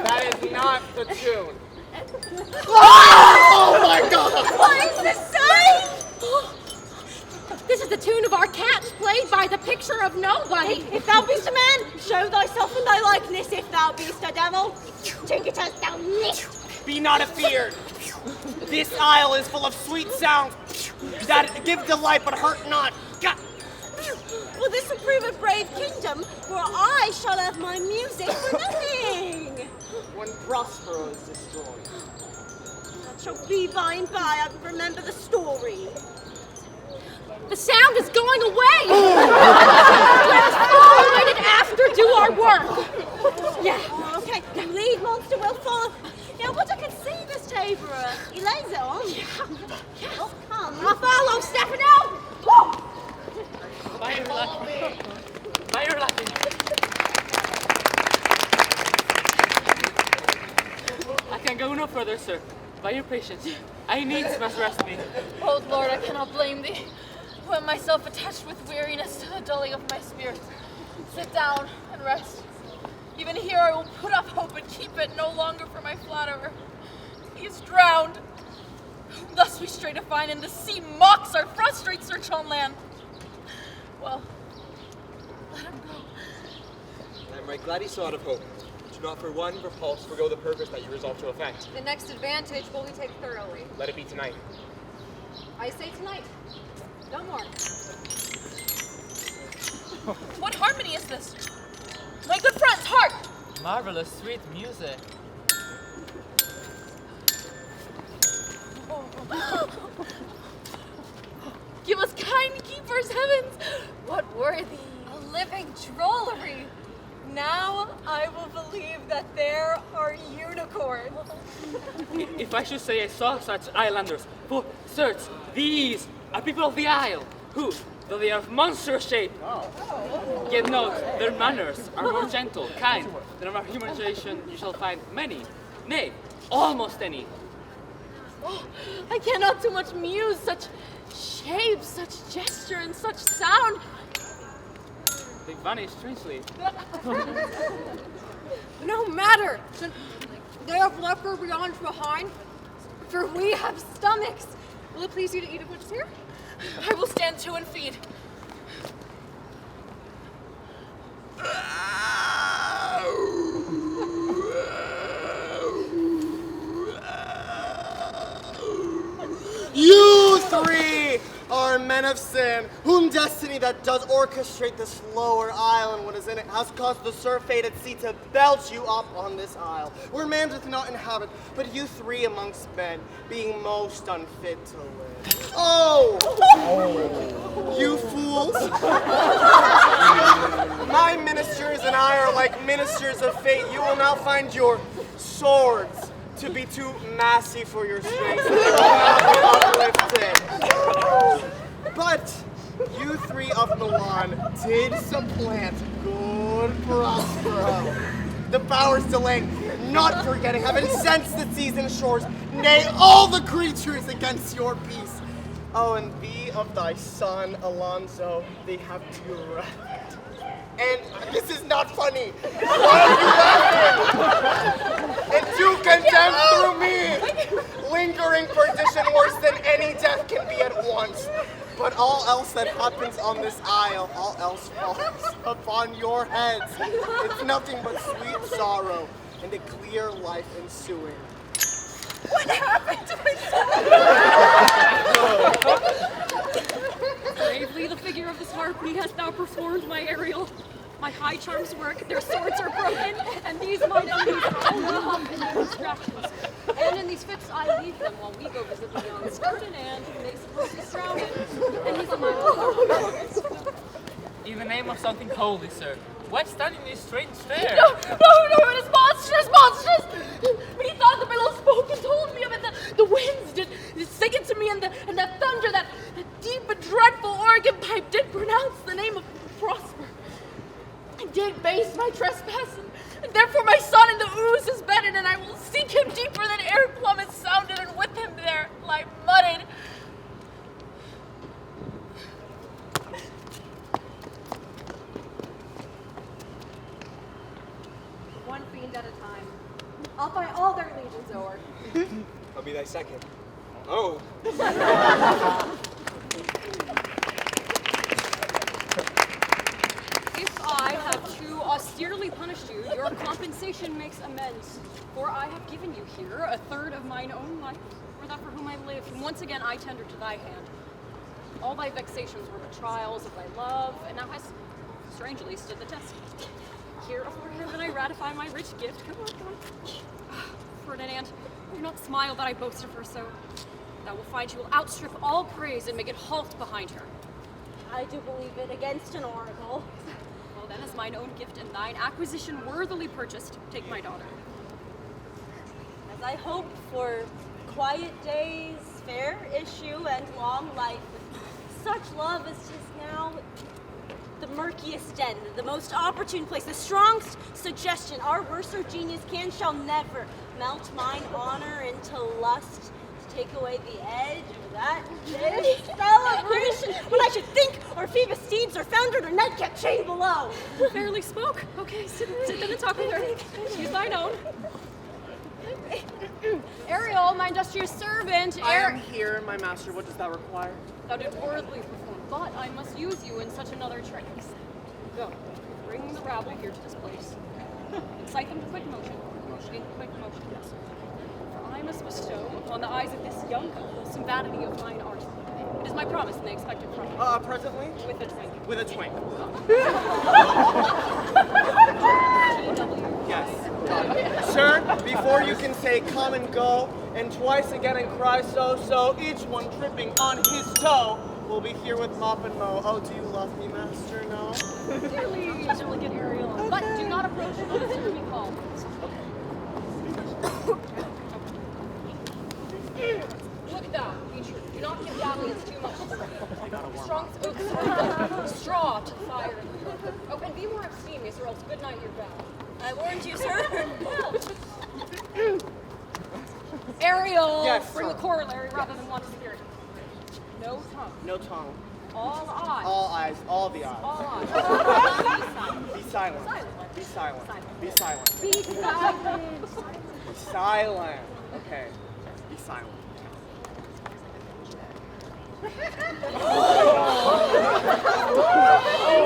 That is not the tune. Oh my God! What is this saying? This is the tune of our cats played by the picture of nobody. If thou beest a man, show thyself in thy likeness. If thou beest a devil, take it as thou list. Be not afeared. This isle is full of sweet sounds that give delight but hurt not. Well, this will prove a brave kingdom, for I shall have my music for nothing. When Prospero is destroyed. That shall be by and by. I remember the story. The sound is going away. Let us follow it and after do our work. Yeah. Okay, the lead monster will follow. Now, what I can see this Taborer. He lays it on. Yeah. Oh, come. I'll follow, Stefano. By your luck. By your luck. I can go no further, sir. By your patience, I needs must rest me. Oh Lord, I cannot blame thee, who am myself attached with weariness to the dulling of my spirit. Sit down and rest. Even here I will put up hope and keep it no longer for my flatterer. He is drowned. Thus we stray to find, and the sea mocks our frustrate search on land. Well, let him go. I am right glad he sought of hope. Do not for one repulse forgo the purpose that you resolve to effect. The next advantage will we take thoroughly. Let it be tonight. I say tonight. No more. What harmony is this? My good friends, hark! Marvelous sweet music. Give us kind keepers, heavens! What worthy, a living drollery! Now I will believe that there are unicorns. If I should say I saw such islanders, for certes, these are people of the isle, who, though they are of monstrous shape, yet note their manners are more gentle, kind, than of our human generation you shall find many, nay, almost any. Oh, I cannot too much muse, such shape, such gesture, and such sound. They vanish strangely. No matter. They have left our beyond behind, for we have stomachs. Will it please you to eat of which is here? I will stand to and feed. You three are men of sin, whom destiny that does orchestrate this lower isle and what is in it has caused the surf-fated sea to belch you up on this isle, where man doth not inhabit, but you three amongst men, being most unfit to live. Oh! You fools! My ministers and I are like ministers of fate. You will now find your swords to be too massy for your strength, so they will not be uplifted. But you three of Milan did supplant good Prospero. The powers delaying, not forgetting, have incensed the seas and shores, nay, all the creatures against your peace. Oh, and thee of thy son, Alonso, they have bereft. And this is not funny. Why are you laughing? And you condemn through me, lingering perdition worse than any death can be at once. But all else that happens on this isle, all else falls upon your heads. It's nothing but sweet sorrow and a clear life ensuing. What happened to my Bravely the figure of this harpy hast thou performed, my Ariel. My high charms work, their swords are broken, and these my dummies are only hump in their distractions. And in these fits I leave them while we go visit the young Ferdinand, whom they suppose is drowning, and he's a my in the name of something holy, sir. Why standing in this strange stare? No, it is monstrous! But he thought the billows spoke and told me of it. The winds did sing it to me, and that thunder, that deep and dreadful organ pipe did pronounce the name of Prosper. I did base my trespass, and therefore my son in the ooze is bedded, and I will seek him deeper than air plummets sounded, and with him there lie mudded. One fiend at a time. I'll buy all their legions o'er. I'll be thy second. Oh. If I have too austerely punished you, your compensation makes amends. For I have given you here a third of mine own life, for that for whom I live, and once again I tender to thy hand. All thy vexations were the trials of thy love, and now hast strangely stood the test. Here before heaven I ratify my rich gift. Come on. Ferdinand, do not smile that I boast of her so. Thou will find she will outstrip all praise and make it halt behind her. I do believe it against an oracle. Well then, as mine own gift and thine acquisition worthily purchased, take my daughter. As I hope for quiet days, fair issue, and long life, such love as 'tis now the murkiest den, the most opportune place, the strongest suggestion our worser genius shall never melt mine honor into lust, to take away the edge of that day celebration when I should think or Phoebus steeds or foundered or night kept chained below. Fairly spoke. Okay, sit down and talk with her. She's thine own. Ariel, my industrious servant. I am here, my master. What does that require? Thou did worthily perform, but I must use you in such another trick. Go, bring the rabble here to this place. Incite them to quick motion. In quick motion, yes. For I must bestow upon the eyes of this young couple some vanity of mine art. It is my promise, and they expect it from me. Presently? With a twink. With a twink. T.W. Yes. Sir, before you can say come and go, and twice again and cry so, each one tripping on his toe, will be here with mop and mow. Oh, do you love me, master? No? Dearly, delicate Ariel. But do not approach unless you be called. Look thou, Beecher. Do not give dalliance too much. Strong oaks straw to the fire. Oh, and be more abstemious, or else good night your vow. I warned you, sir. Ariel, Yes, bring sir. the corollary rather than one spirit. No tongue. No tongue. All eyes. All eyes. All the eyes. All eyes. Be silent. Be silent. Be silent. Be silent. Be silent. Okay. Be silent.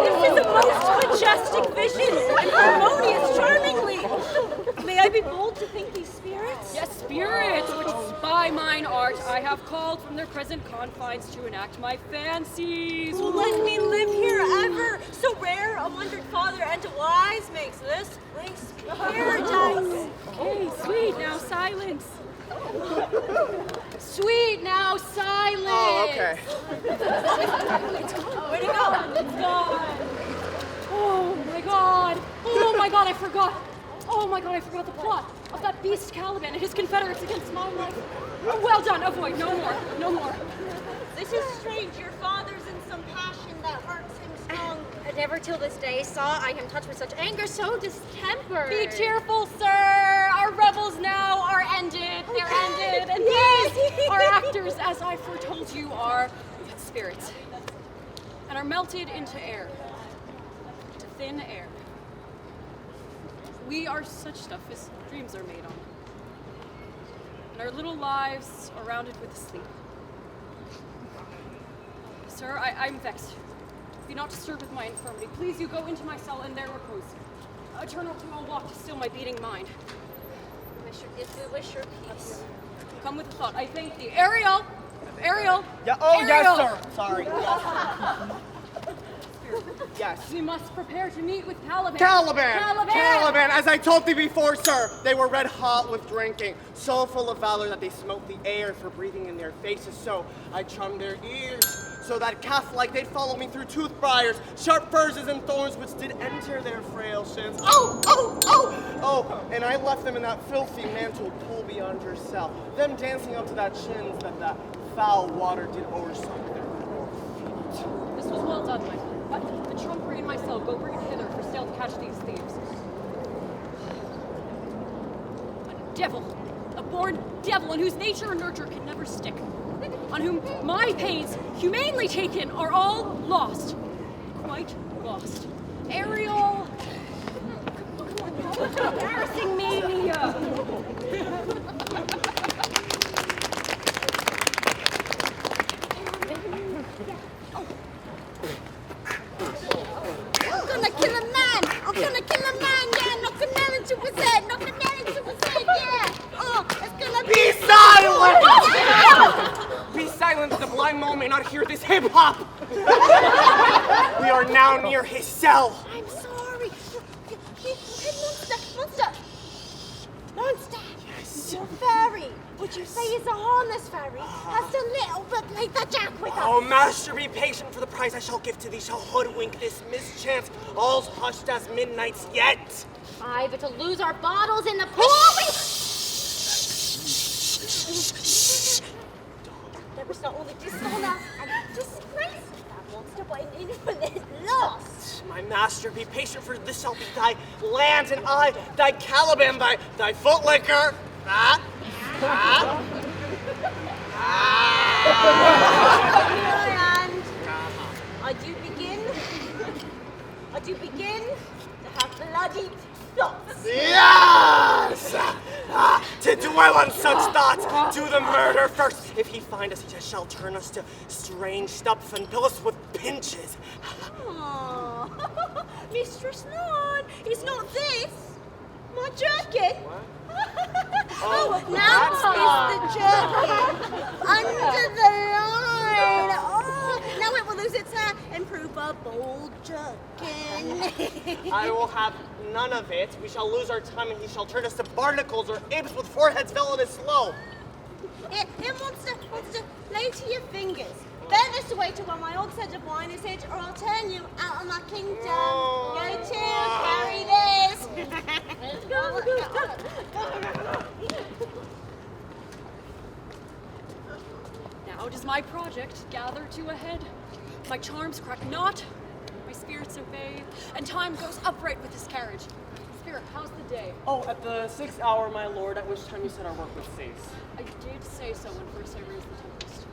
This is a most majestic vision and harmonious charmingly. May I be bold to think these spirits? Yes, spirits, which by mine art I have called from their present confines to enact my fancies. Well, let me live here ever. So rare a wondered father and a wise makes this place paradise. Okay, sweet, now silence. Sweet, now silence. Oh, okay. Where'd it go? It's gone. Oh my god. Oh my god, I forgot. Oh my god, I forgot the plot of that beast Caliban and his confederates against my life. Well done, avoid, no more, no more. This is strange. Your father's in some passion that hearts him strong. Never till this day saw I him touched with such anger so distempered. Be cheerful, sir. Our revels now are ended. They're ended. And these are actors, as I foretold you, are but spirits. And are melted into air. To thin air. We are such stuff as dreams are made on. And our little lives are rounded with sleep. Sir, I'm vexed. Be not disturbed with my infirmity. Please you go into my cell and there repose. Eternal to all walk to still my beating mind. We wish your peace. Come with a thought. I thank thee. Ariel! Ariel! Yeah. Oh, Ariel! yes, sir. Sorry. Yes. Yes. We must prepare to meet with Caliban. Caliban! Caliban! Caliban! As I told thee before, sir, they were red hot with drinking, so full of valor that they smote the air for breathing in their faces. So I charmed their ears, so that calf-like they'd follow me through tooth-briars, sharp furzes and thorns which did enter their frail shins. Oh, oh, oh, oh, and I left them in that filthy mantled pool beyond your cell, them dancing up to that shins that the foul water did oversuck their poor feet. This was well done, my lord. But the trumpery and myself go bring it hither for sail to catch these thieves. A devil, a born devil, in whose nature and nurture can never stick, on whom my pains, humanely taken, are all lost. Quite lost. Ariel! Embarrassing mania! I'm gonna kill a man! I'm gonna kill a man, yeah! Knock a nail into his head! Knock a nail into his head, yeah! Oh, it's gonna Be silent! Be silent, the blind mole may not hear this hip-hop! We are now near his cell. I'm sorry. Monster! Monster! Yes. Your fairy, would you say is a harmless fairy, has a little but played the jack with us? Oh, master, be patient, for the prize I shall give to thee shall hoodwink this mischance. All's hushed as midnights yet. Aye, but to lose our bottles in the pool, There was not only dishonor and disgrace with that monster, but an infinite loss. My master, be patient, for this shall be thy land, and I, thy Caliban, thy footlicker. Ah? Ah? Ah? And I do begin to have bloody thoughts. Yes! To dwell on such thoughts, do the murder first. If he find us, he shall turn us to strange stuff and pill us with pinches. Aww. Mistress Lorne, it's not this. My jerkin. What? Oh, Oh, now that's it's the jerkin. Under the line. Oh, now it will lose its hair and prove a bold jerkin. I will have none of it. We shall lose our time, and he shall turn us to barnacles or apes with foreheads villainous slow. Here, monster, lay to your fingers. Bear this away to where my old set of wine is hid, or I'll turn you out of my kingdom. Go to, carry this. Now does my project gather to a head. My charms crack not, my spirits obey, and time goes upright with this carriage. Spirit, how's the day? Oh, at the 6th hour, my lord, at which time you said our work would cease. I did say so when first I raised the Tempest.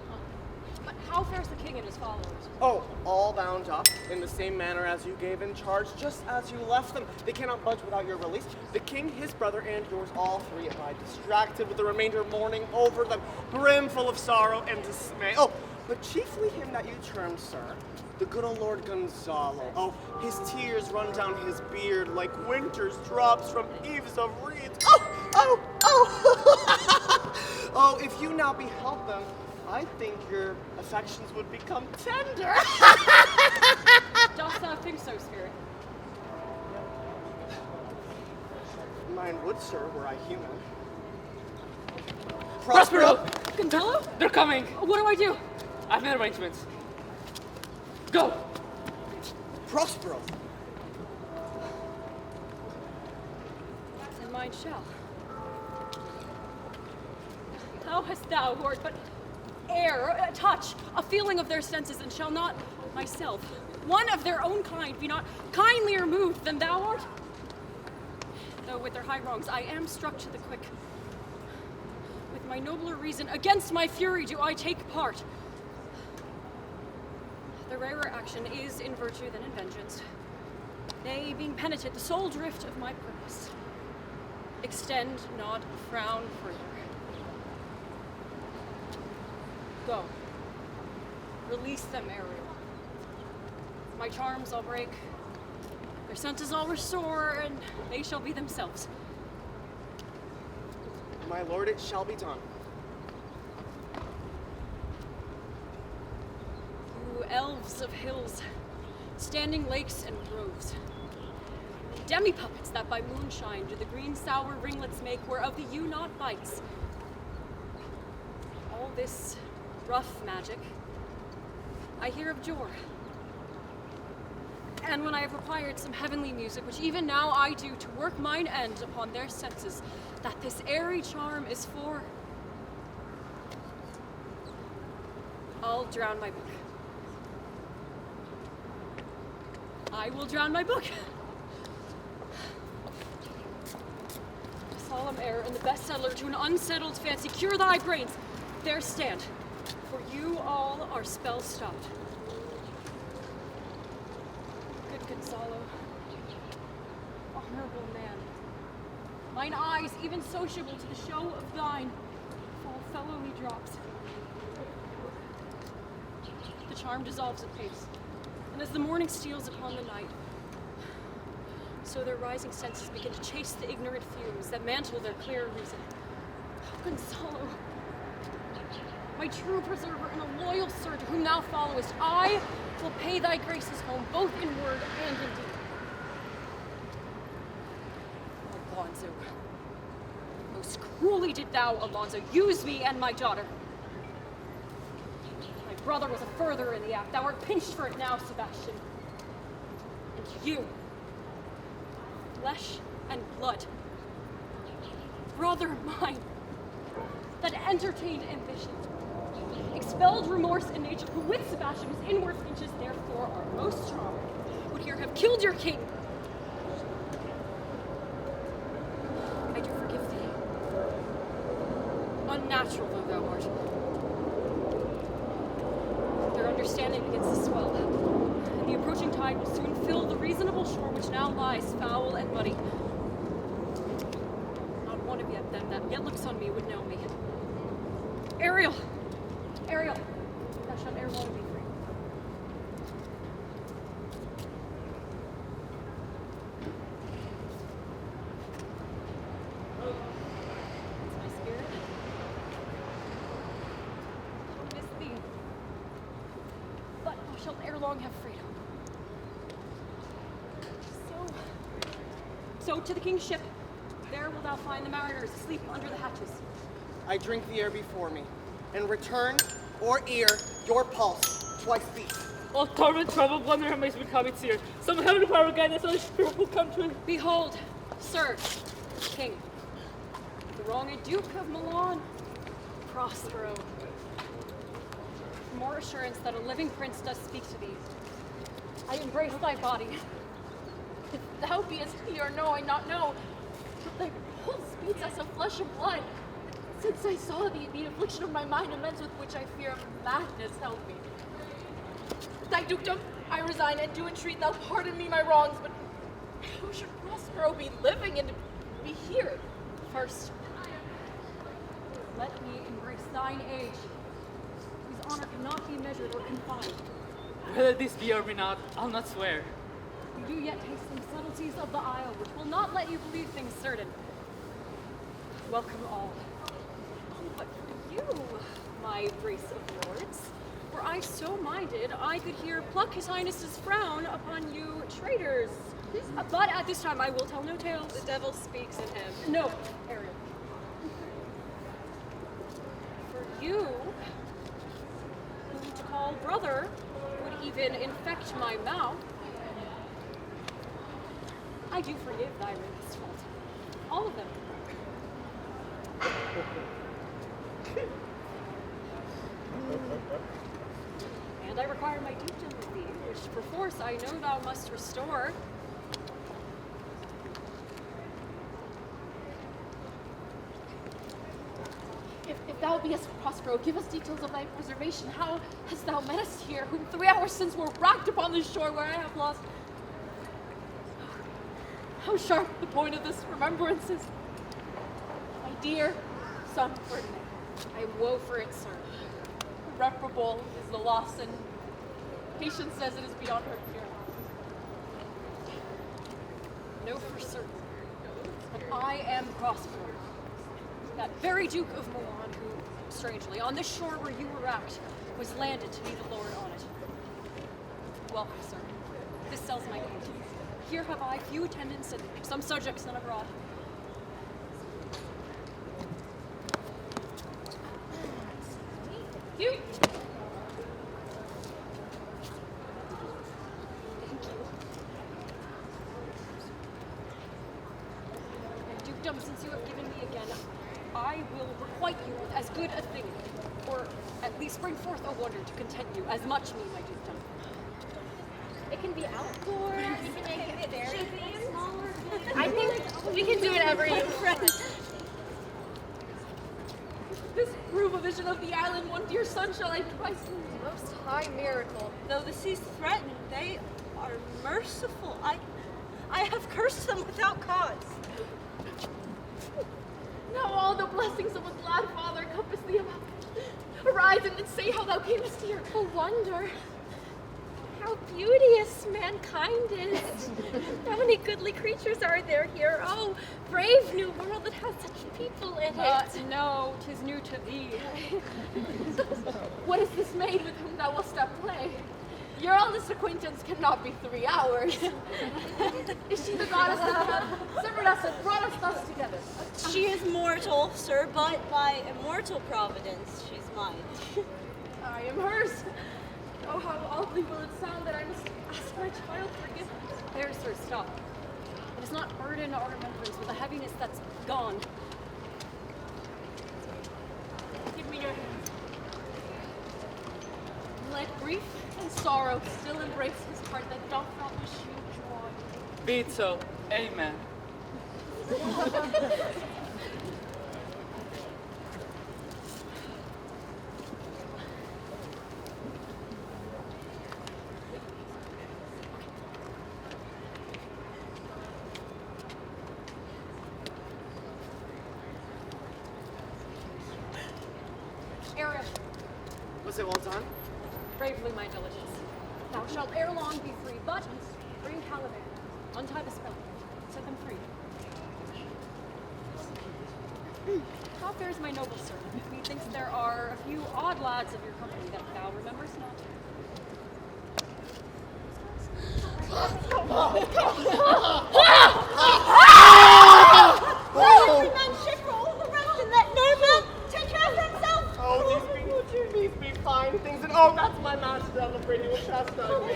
But how fares the king and his followers? Oh, all bound up in the same manner as you gave in charge, just as you left them. They cannot budge without your release. The king, his brother, and yours, all three abide distracted with the remainder mourning over them, brimful of sorrow and dismay. Oh, but chiefly him that you termed, sir, the good old Lord Gonzalo. Oh, his tears run down his beard like winter's drops from eaves of reeds. Oh, oh, oh! Oh, if you now beheld them, I think your affections would become tender. Dost thou think so, Spirit? Mine would, sir, were I human. Prospero! Gonzalo? They're coming! What do I do? I've made arrangements. Go! Prospero! And mine shall. How hast thou, Lord, but air, a touch, a feeling of their senses, and shall not myself, one of their own kind, be not kindlier moved than thou art? Though with their high wrongs I am struck to the quick. With my nobler reason, against my fury do I take part. The rarer action is in virtue than in vengeance. They, being penitent, the sole drift of my purpose. Extend not frown further. Go. Release them, Ariel. My charms I'll break. Their senses I'll restore, and they shall be themselves. My lord, it shall be done. You elves of hills, standing lakes and groves, demi-puppets that by moonshine do the green sour ringlets make, whereof the yew not bites. All this rough magic, I hear of joy. And when I have required some heavenly music, which even now I do to work mine end upon their senses, that this airy charm is for, I'll drown my book. I will drown my book. Solemn air and the bestseller to an unsettled fancy, cure thy brains. There stand, for you all are spell stopped. Good Gonzalo, honorable man, mine eyes, even sociable to the show of thine, fall fellowly drops. The charm dissolves apace, and as the morning steals upon the night, so their rising senses begin to chase the ignorant fumes that mantle their clear reason. Oh, Gonzalo, my true preserver and a loyal servant whom thou followest, I will pay thy graces home, both in word and in deed. Alonso, most cruelly did thou, Alonso, use me and my daughter. My brother was a further in the act. Thou art pinched for it now, Sebastian. And you, flesh and blood, brother mine, that entertained ambition, expelled remorse in nature, who with Sebastian was inward pinches, therefore are most strong, would here have killed your king. I do forgive thee, unnatural though thou art. Their understanding begins to swell, and the approaching tide will soon fill the reasonable shore which now lies foul and muddy. Not one of them that yet looks on me would know me. Ariel! Ariel, thou shalt ere long be free. It's my spirit. I miss thee. But thou shalt ere long have freedom. So to the king's ship. There wilt thou find the mariners asleep under the hatches. I drink the air before me, and return or ear your pulse twice beat. All torment, trouble, blunder, and amazement come its ear. Some heavenly power guide us, other spirit will come to it. Behold, sir, king, the wronged Duke of Milan, Prospero. For more assurance that a living prince does speak to thee, I embrace thy body. If thou beest here, no, I not know, but thy pulse beats as of flesh and blood. Since I saw thee, the affliction of my mind immense with which I fear madness held me. Thy dukedom I resign, and do entreat thou pardon me my wrongs, but how should Prospero be living and be here? First, let me embrace thine age, whose honor cannot be measured or confined. Whether this be or be not, I'll not swear. You do yet taste some subtleties of the isle, which will not let you believe things certain. Welcome all. But for you, my brace of lords, were I so minded, I could here pluck his highness's frown upon you traitors. But at this time I will tell no tales. The devil speaks in him. No, Ariel. For you, whom to call brother would even infect my mouth, I do forgive thy latest fault. All of them. And I require my dukedom of thee, which perforce I know thou must restore. If thou beest Prospero, give us details of thy preservation. How hast thou met us here, whom 3 hours since were rocked upon this shore where I have lost? How sharp the point of this remembrance is. My dear son Ferdinand, I woe for it, sir. irreparable is the loss, and Patience says it is beyond her cure. Know for certain that I am Prospero, that very Duke of Milan who, strangely, on this shore where you were wrapped, was landed to be the lord on it. Welcome, sir. This sells my kingdom. Here have I few attendants and some subjects sent abroad. You. dukedom since you have given me again, I will requite you with as good a thing, or at least bring forth a wonder to content you, as much me my dukedom. It can be outdoors. We can make it very smaller. I think we can do whatever you friend. This prove a vision of the island, one dear son shall I twice lose. Most high miracle. Though the seas threaten, they are merciful. I have cursed them without cause. Now all the blessings of a glad father compass thee about. Arise and say how thou camest here. A wonder. How beauteous mankind is. How many goodly creatures are there here? Oh, brave new world that has such people in it. No, 'tis new to thee. What is this maid with whom thou wilt play? Your eldest acquaintance cannot be 3 hours. Is she the goddess that hath severed us and brought us thus together? She is mortal, sir, but by immortal providence, she's mine. I am hers. Oh, how oddly will it sound that I must ask my child forgiveness. There, sir, stop. It is not burden our remembrance with a heaviness that's gone. Give me your hand. Let grief and sorrow still embrace his heart that doth not wish you joy. Be it so. Amen. Ariel, Was it well done? bravely, my diligence. Thou shalt ere long be free, but bring Caliban, untie the spell, set them free. How fares my noble sir? Methinks there are a few odd lads of your company that thou rememberest not. These be fine things, and oh, that's my master on the pretty will chastise me.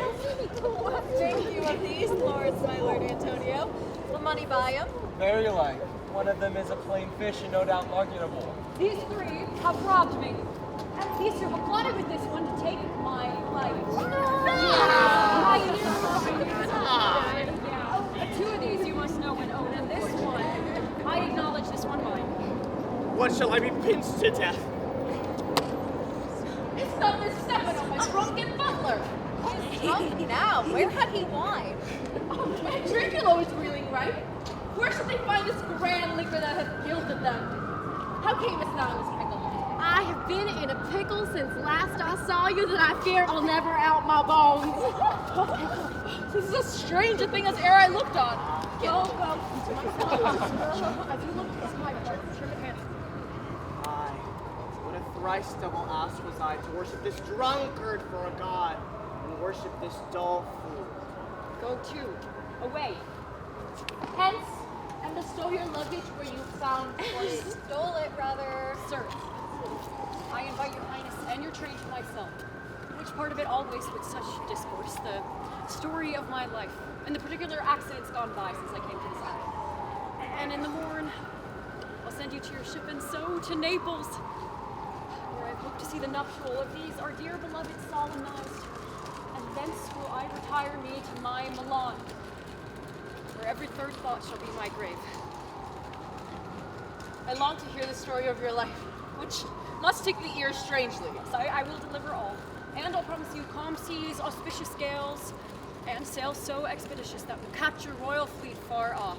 Thank you of these lords, my lord Antonio. The money buy 'em. Very like. One of them is a plain fish and no doubt marketable. These 3 have robbed me, and these 2 have plotted with this one to take my life. Two of these you must know and own, and this one, I acknowledge this one mine. What shall I be pinched to death? It's not this Stefano, my drunken butler. He's drunk now. Where had he wine? And Dracula was reeling, right? Where should they find this grand liquor that hath gilded them? How camest thou in this pickle? I have been in a pickle since last I saw you that I fear I'll never out my bones. This is as strange a thing as e'er I looked on. Go. As you look at this my part, trim it handsome. Aye, what a thrice double ass was I to worship this drunkard for a god, and worship this dull fool. Go to, away. Hence, and bestow your luggage where you found it. Stole it, rather. Sir, I invite your highness and your train to myself. Which part of it all waste with such discourse? The story of my life, and the particular accidents gone by since I came to this island. And in the morn, I'll send you to your ship, and so to Naples, where I hope to see the nuptial of these our dear beloved solemnized. And thence will I retire me to my Milan, where every third thought shall be my grave. I long to hear the story of your life, which must take the ear strangely. So I will deliver all. And I'll promise you calm seas, auspicious gales, and sails so expeditious that will capture royal fleet far off.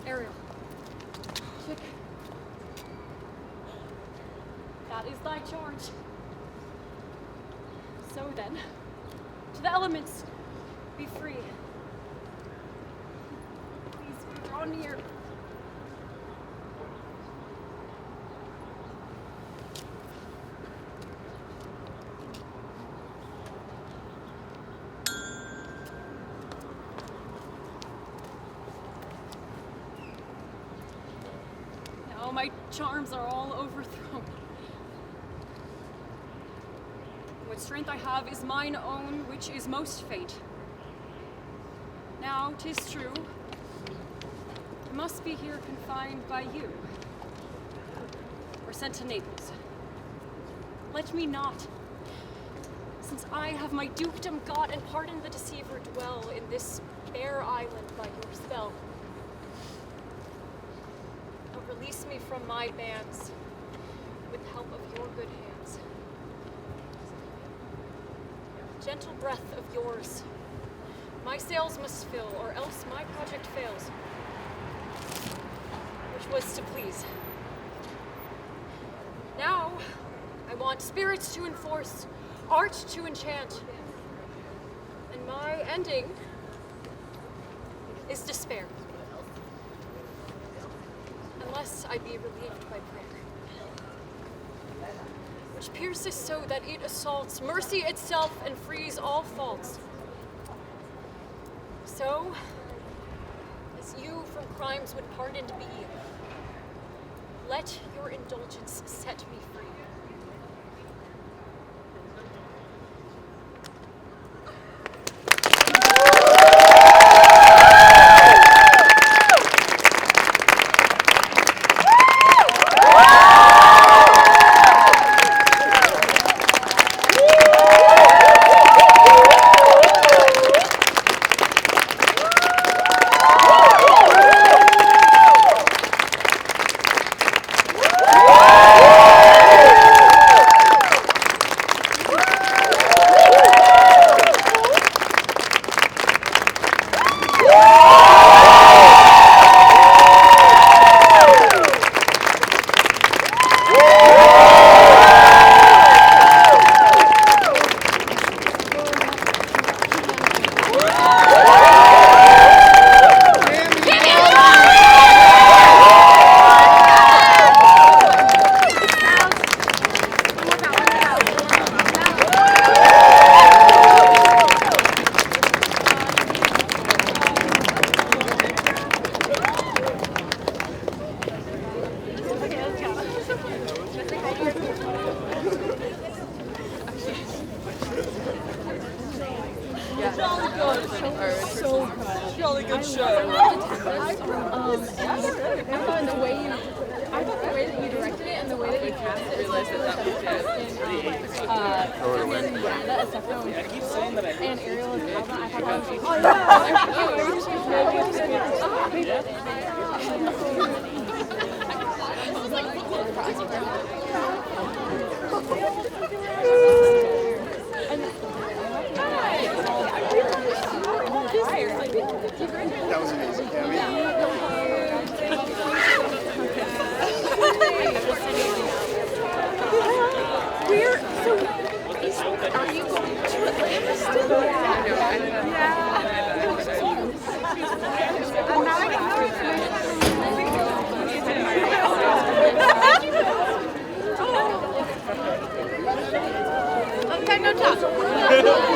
Ariel. Chick. That is thy charge. So then, to the elements, be free. Please draw near. charms are all overthrown. What strength I have is mine own, which is most faint. Now, 'tis true, I must be here confined by you, or sent to Naples. Let me not, since I have my dukedom got and pardon the deceiver, dwell in this fair island by your spell. But release me from my bands with the help of your good hands. Gentle breath of yours, my sails must fill, or else my project fails, which was to please. Now, I want spirits to enforce, art to enchant, and my ending is despair, unless I be relieved by prayer, which pierces so that it assaults mercy itself and frees all faults. So, as you from crimes would pardoned be, let your indulgence set me free. That was amazing, Cammy. Are you going to Tempest? Okay, no talk.